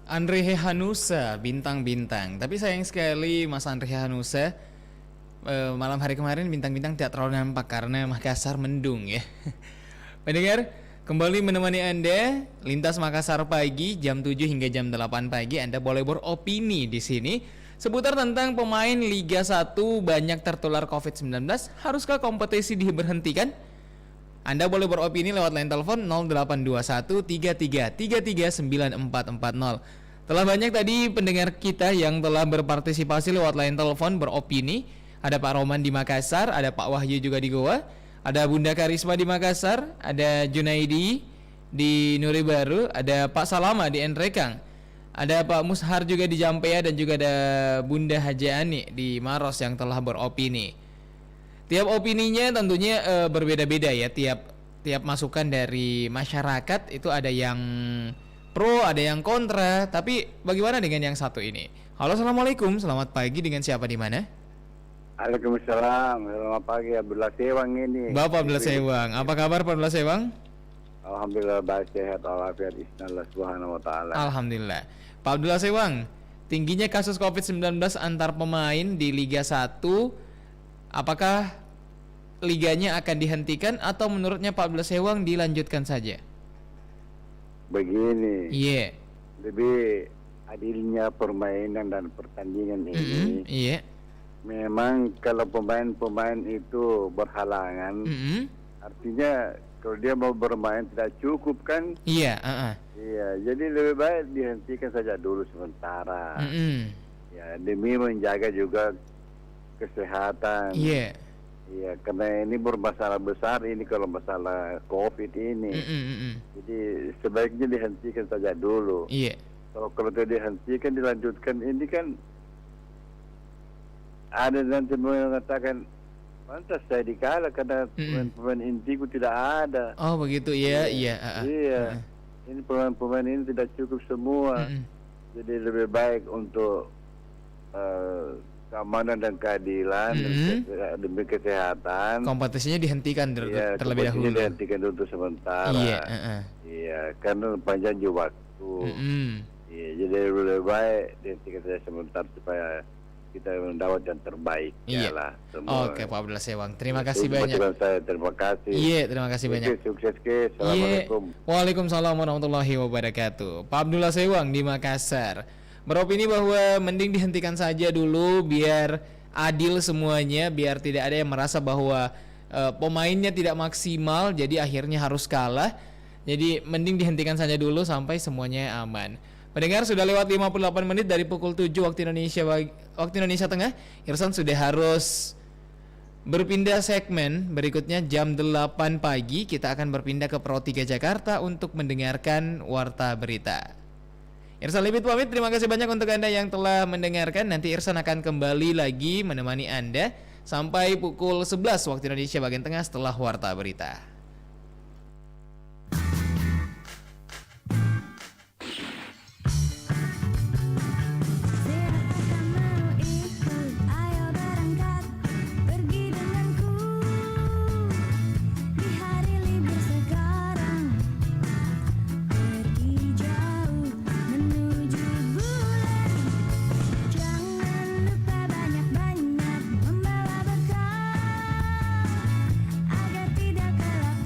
Andre Hanusa, bintang-bintang. Tapi sayang sekali Mas Andre Hanusa, malam hari kemarin bintang-bintang tidak terlalu nampak karena Makassar mendung ya. Pendengar, kembali menemani Anda Lintas Makassar pagi jam 7 hingga jam 8 pagi. Anda boleh beropini di sini seputar tentang pemain Liga 1 banyak tertular COVID-19. Haruskah kompetisi diberhentikan? Anda boleh beropini lewat line telepon 0821 33 9440. Telah banyak tadi pendengar kita yang telah berpartisipasi lewat line telepon beropini. Ada Pak Roman di Makassar, ada Pak Wahyu juga di Goa, ada Bunda Karisma di Makassar, ada Junaidi di Nuri Baru, ada Pak Salama di Enrekang, ada Pak Mushar juga di Jampea, dan juga ada Bunda Haji Ani di Maros yang telah beropini. Tiap opininya tentunya berbeda-beda ya. Tiap masukan dari masyarakat itu ada yang pro, ada yang kontra. Tapi bagaimana dengan yang satu ini? Halo, assalamualaikum, selamat pagi, dengan siapa di mana? Waalaikumsalam, selamat pagi, Abdullah Sewang ini. Bapak Abdullah Sewang, apa kabar Pak Abdullah Sewang? Alhamdulillah baik, sehat walafiat, bismillah subhanahu wa ta'ala. Alhamdulillah. Pak Abdullah Sewang, tingginya kasus COVID-19 antar pemain di Liga 1, apakah liganya akan dihentikan atau menurutnya Pak Abdullah Sewang dilanjutkan saja? Begini. Iya. Lebih adilnya permainan dan pertandingan ini. Iya. Memang kalau pemain-pemain itu berhalangan, artinya kalau dia mau bermain tidak cukup kan? Iya. Iya. Jadi lebih baik dihentikan saja dulu sementara. Ya, demi menjaga juga kesehatan. Iya. Iya, karena ini bermasalah besar ini kalau masalah COVID ini. Jadi sebaiknya dihentikan saja dulu. Iya. Kalau tidak dihentikan, dilanjutkan, ini kan ada nanti mengatakan pantas saya dikalah karena pemain intiku tidak ada. Oh begitu ya, iya. Iya. Ini pemain-pemain ini tidak cukup semua. Jadi lebih baik untuk keamanan dan keadilan demi kesehatan. Kompetisinya dihentikan terlebih dahulu. Dihentikan dulu sementara. Iya. Iya, karena panjang juga waktu. Iya, jadi lebih baik dihentikan saja sementara supaya kita mendapat yang terbaik. Iya. Oke, Pak Abdullah Sewang, terima kasih banyak. Terima kasih. Iya, terima kasih banyak. Sukses ke. Assalamualaikum. Waalaikumsalam warahmatullahi wabarakatuh. Pak Abdullah Sewang di Makassar beropini bahwa mending dihentikan saja dulu biar adil semuanya, biar tidak ada yang merasa bahwa pemainnya tidak maksimal jadi akhirnya harus kalah. Jadi mending dihentikan saja dulu sampai semuanya aman. Pendengar, sudah lewat 58 menit dari pukul 7 waktu Indonesia Tengah. Irsan sudah harus berpindah segmen. Berikutnya jam 8 pagi kita akan berpindah ke Pro 3 Jakarta untuk mendengarkan Warta Berita. Irsan Libit pamit, terima kasih banyak untuk Anda yang telah mendengarkan. Nanti Irsan akan kembali lagi menemani Anda sampai pukul 11 waktu Indonesia bagian tengah setelah Warta Berita. Agar tidak kalah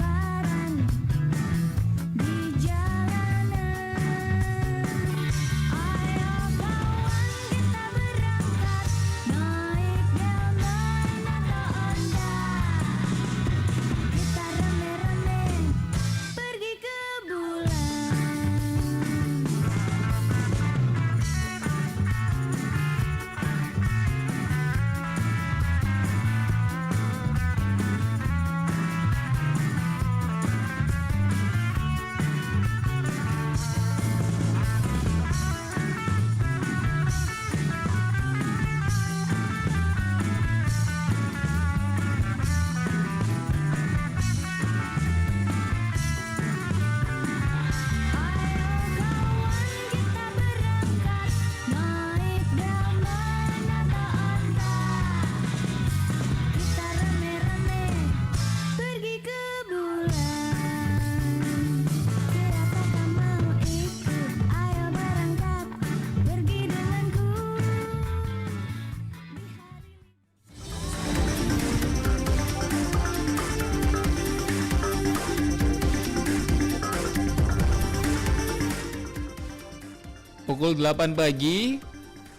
pukul 8 pagi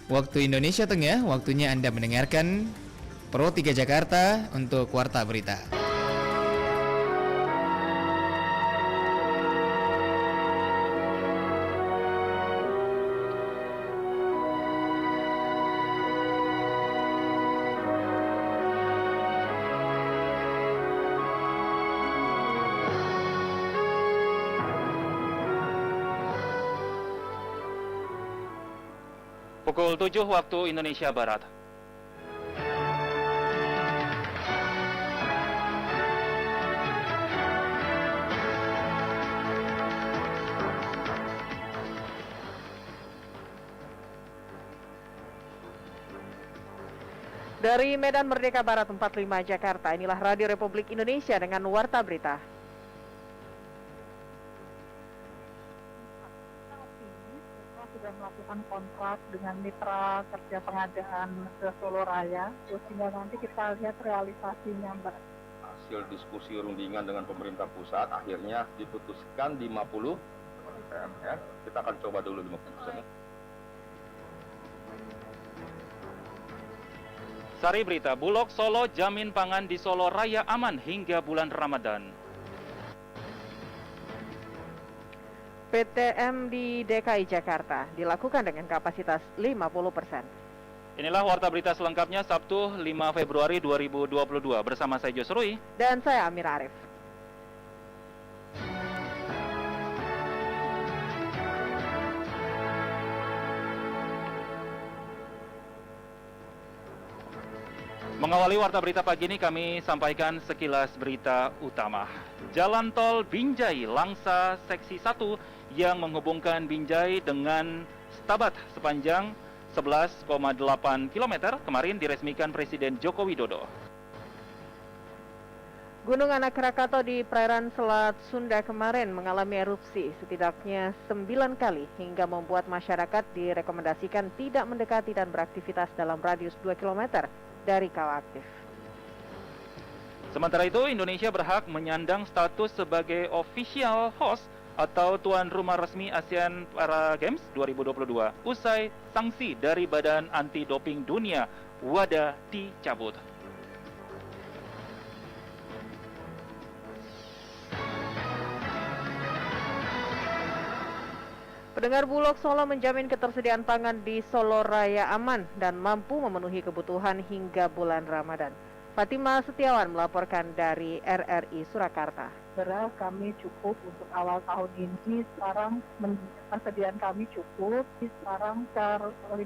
waktu Indonesia Tengah, waktunya Anda mendengarkan Pro 3 Jakarta untuk Warta Berita. Pukul 7 waktu Indonesia Barat. Dari Medan Merdeka Barat 45 Jakarta, inilah Radio Republik Indonesia dengan Warta Berita. Sudah melakukan kontrak dengan mitra kerja pengadaan ke Solo Raya, terus tinggal nanti kita lihat realisasinya, Mbak. Hasil diskusi rundingan dengan pemerintah pusat akhirnya diputuskan 50 PMR. Kita akan coba dulu 50%. Sari Berita, Bulog Solo jamin pangan di Solo Raya aman hingga bulan Ramadan. PTM di DKI Jakarta dilakukan dengan kapasitas 50%. Inilah Warta Berita selengkapnya Sabtu 5 Februari 2022 bersama saya Jos Rui dan saya Amir Arif. Mengawali Warta Berita pagi ini kami sampaikan sekilas berita utama. Jalan tol Binjai Langsa Seksi 1 yang menghubungkan Binjai dengan Stabat sepanjang 11,8 km kemarin diresmikan Presiden Joko Widodo. Gunung Anak Rakatau di perairan Selat Sunda kemarin mengalami erupsi setidaknya 9 kali hingga membuat masyarakat direkomendasikan tidak mendekati dan beraktivitas dalam radius 2 km dari kawah aktif. Sementara itu, Indonesia berhak menyandang status sebagai official host atau tuan rumah resmi ASEAN Para Games 2022 usai sanksi dari Badan Anti Doping Dunia WADA dicabut. Pendengar, Bulog Solo menjamin ketersediaan pangan di Solo Raya aman dan mampu memenuhi kebutuhan hingga bulan Ramadan. Fatima Setiawan melaporkan dari RRI Surakarta. Beras kami cukup untuk awal tahun ini, sekarang persediaan kami cukup, sekarang 5.000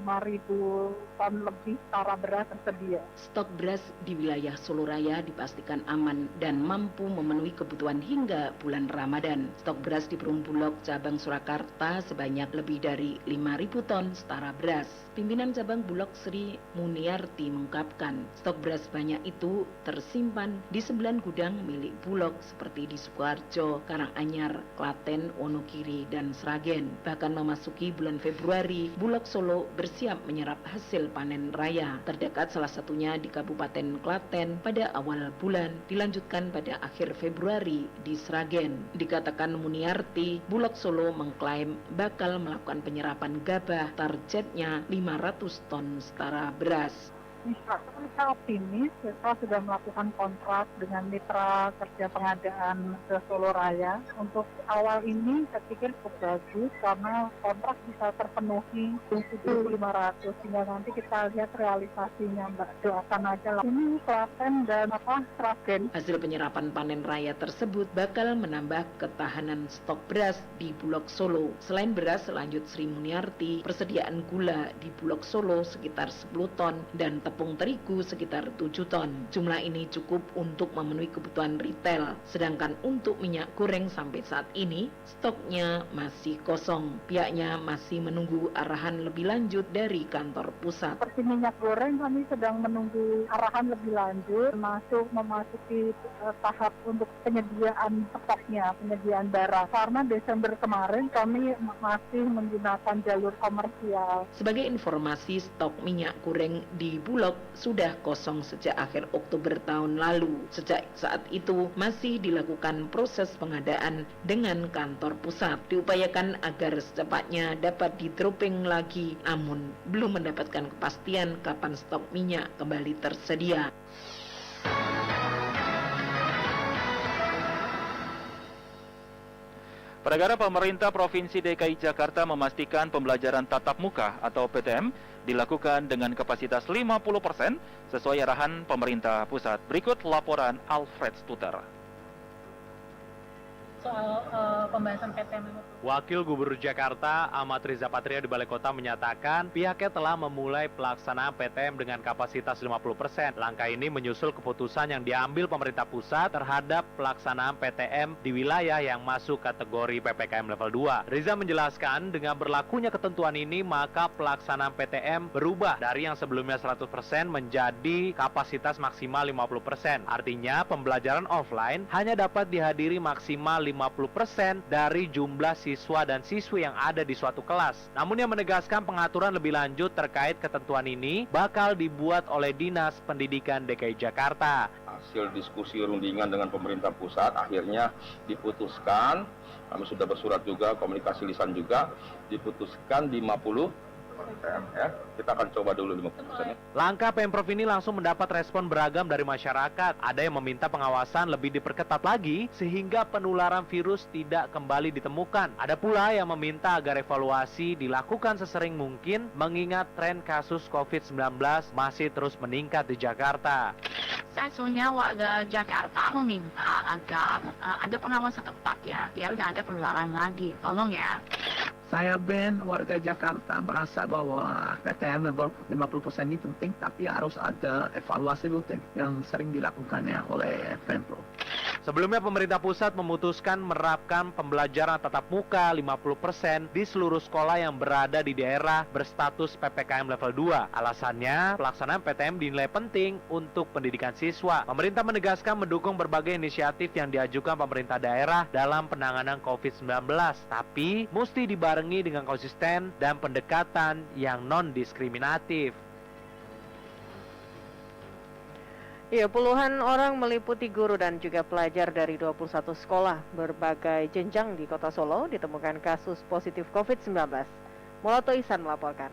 ton lebih setara beras tersedia. Stok beras di wilayah Solo Raya dipastikan aman dan mampu memenuhi kebutuhan hingga bulan Ramadan. Stok beras di Perumbulok cabang Surakarta sebanyak lebih dari 5.000 ton setara beras. Pimpinan cabang Bulog Sri Muniarti mengungkapkan, stok beras banyak itu tersimpan di 9 gudang milik Bulog seperti di Sukoharjo, Karanganyar, Klaten, Wonogiri, dan Sragen. Bahkan memasuki bulan Februari, Bulog Solo bersiap menyerap hasil panen raya. Terdekat salah satunya di Kabupaten Klaten pada awal bulan, dilanjutkan pada akhir Februari di Sragen. Dikatakan Muniarti, Bulog Solo mengklaim bakal melakukan penyerapan gabah, targetnya 500 ton setara beras. Kita optimis, kita sudah melakukan kontrak dengan mitra kerja pengadaan ke Solo Raya. Untuk awal ini saya pikir cukup bagus karena kontrak bisa terpenuhi 7.500 hingga nanti kita lihat realisasinya, Mbak. Doakan aja lah. Ini Klaten dan Sragen. Hasil penyerapan panen raya tersebut bakal menambah ketahanan stok beras di Bulog Solo. Selain beras, lanjut Sri Muniarti, persediaan gula di Bulog Solo sekitar 10 ton dan tepung terigu sekitar 7 ton. Jumlah ini cukup untuk memenuhi kebutuhan retail. Sedangkan untuk minyak goreng sampai saat ini stoknya masih kosong. Pihaknya masih menunggu arahan lebih lanjut dari kantor pusat. Seperti minyak goreng kami sedang menunggu arahan lebih lanjut, memasuki tahap untuk penyediaan stoknya, penyediaan barang. Karena Desember kemarin kami masih menggunakan jalur komersial. Sebagai informasi, stok minyak goreng di Bulog Bulog sudah kosong sejak akhir Oktober tahun lalu. Sejak saat itu masih dilakukan proses pengadaan dengan kantor pusat. Diupayakan agar secepatnya dapat di-dropping lagi, namun belum mendapatkan kepastian kapan stok minyak kembali tersedia. Saudara, pemerintah Provinsi DKI Jakarta memastikan pembelajaran tatap muka atau PTM dilakukan dengan kapasitas 50% sesuai arahan pemerintah pusat. Berikut laporan Alfred Stuter. Soal pembahasan PTM. Wakil Gubernur Jakarta Ahmad Riza Patria di Balai Kota menyatakan pihaknya telah memulai pelaksanaan PTM dengan kapasitas 50%. Langkah ini menyusul keputusan yang diambil pemerintah pusat terhadap pelaksanaan PTM di wilayah yang masuk kategori PPKM level 2. Riza menjelaskan dengan berlakunya ketentuan ini maka pelaksanaan PTM berubah dari yang sebelumnya 100% menjadi kapasitas maksimal 50%. Artinya pembelajaran offline hanya dapat dihadiri maksimal 50% dari jumlah siswa dan siswi yang ada di suatu kelas. Namun yang menegaskan pengaturan lebih lanjut terkait ketentuan ini bakal dibuat oleh Dinas Pendidikan DKI Jakarta. Hasil diskusi rundingan dengan pemerintah pusat akhirnya diputuskan, kami sudah bersurat juga, komunikasi lisan juga, diputuskan 50%. Ya, kita akan coba dulu 50%. Langkah Pemprov ini langsung mendapat respon beragam dari masyarakat. Ada yang meminta pengawasan lebih diperketat lagi sehingga penularan virus tidak kembali ditemukan. Ada pula yang meminta agar evaluasi dilakukan sesering mungkin mengingat tren kasus COVID-19 masih terus meningkat di Jakarta. Sesungguhnya warga Jakarta meminta agar ada pengawasan ketat ya, biar tidak ada penularan lagi. Tolong ya. Saya Ben, warga Jakarta, merasa bahwa PTM 50% ini penting, tapi harus ada evaluasi rutin yang sering dilakukannya oleh Pemprov. Sebelumnya pemerintah pusat memutuskan menerapkan pembelajaran tatap muka 50% di seluruh sekolah yang berada di daerah berstatus PPKM level 2. Alasannya, pelaksanaan PTM dinilai penting untuk pendidikan siswa. Pemerintah menegaskan mendukung berbagai inisiatif yang diajukan pemerintah daerah dalam penanganan COVID-19, tapi mesti dibarengi dengan konsisten dan pendekatan yang non-diskriminatif. Ya, puluhan orang meliputi guru dan juga pelajar dari 21 sekolah berbagai jenjang di Kota Solo ditemukan kasus positif COVID-19. Mulato Ihsan melaporkan.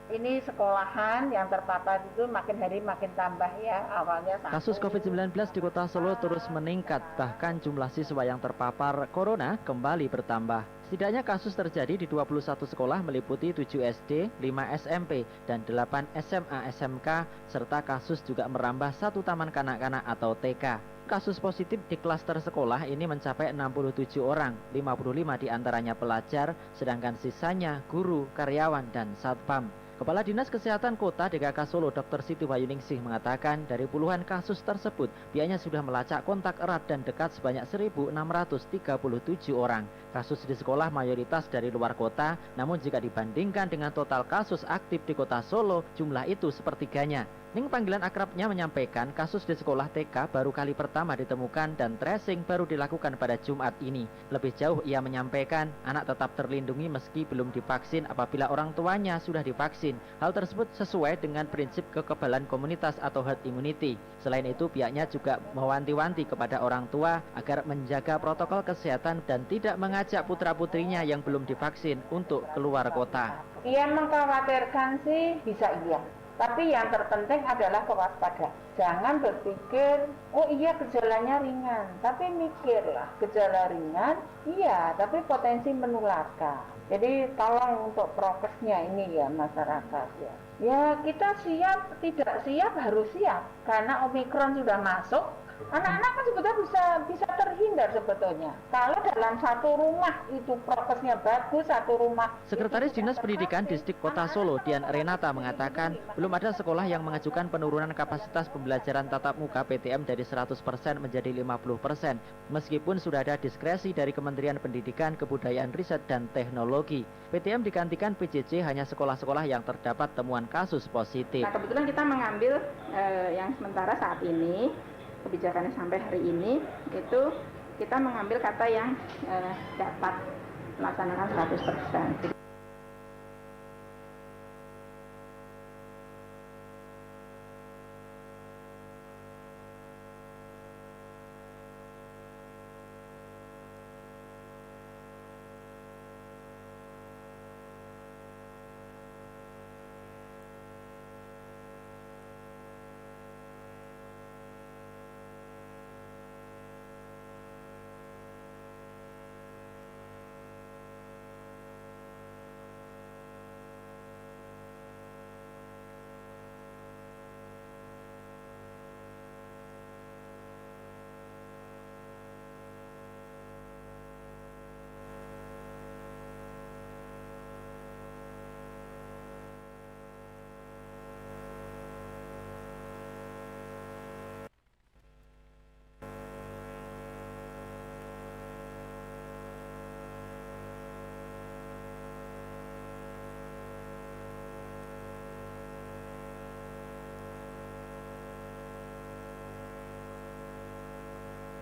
Ini sekolahan yang terpapar itu makin hari makin tambah ya, awalnya Kasus COVID-19 di Kota Solo terus meningkat, bahkan jumlah siswa yang terpapar corona kembali bertambah. Setidaknya kasus terjadi di 21 sekolah meliputi 7 SD, 5 SMP, dan 8 SMA SMK, serta kasus juga merambah 1 taman kanak-kanak atau TK. Kasus positif di klaster sekolah ini mencapai 67 orang, 55 diantaranya pelajar, sedangkan sisanya guru, karyawan, dan satpam. Kepala Dinas Kesehatan Kota DKK Solo Dr. Siti Wahyuningsih mengatakan dari puluhan kasus tersebut pihaknya sudah melacak kontak erat dan dekat sebanyak 1.637 orang. Kasus di sekolah mayoritas dari luar kota, namun jika dibandingkan dengan total kasus aktif di Kota Solo, jumlah itu sepertiganya. Ning panggilan akrabnya menyampaikan kasus di sekolah TK baru kali pertama ditemukan dan tracing baru dilakukan pada Jumat ini. Lebih jauh ia menyampaikan anak tetap terlindungi meski belum divaksin apabila orang tuanya sudah divaksin. Hal tersebut sesuai dengan prinsip kekebalan komunitas atau herd immunity. Selain itu pihaknya juga mewanti-wanti kepada orang tua agar menjaga protokol kesehatan dan tidak mengajak putra-putrinya yang belum divaksin untuk keluar kota. Yang mengkhawatirkan sih bisa iya. Tapi yang terpenting adalah kewaspadaan. Jangan berpikir, oh iya gejalanya ringan. Tapi mikirlah, gejala ringan, iya, tapi potensi menularkan. Jadi tolong untuk prokesnya ini ya masyarakat ya. Ya kita siap, tidak siap harus siap. Karena Omikron sudah masuk. Anak-anak kan sebetulnya bisa terhindar sebetulnya. Kalau dalam satu rumah itu prokesnya bagus, satu rumah. Sekretaris Dinas Pendidikan Distrik Kota Solo, Dian Renata mengatakan, belum ada sekolah yang mengajukan penurunan kapasitas pembelajaran tatap muka PTM dari 100% menjadi 50%, meskipun sudah ada diskresi dari Kementerian Pendidikan, Kebudayaan, Riset, dan Teknologi. PTM digantikan PJJ hanya sekolah-sekolah yang terdapat temuan kasus positif. Nah, kebetulan kita mengambil yang sementara saat ini, kebijakannya sampai hari ini itu kita mengambil kata yang dapat melaksanakan 100%. Jadi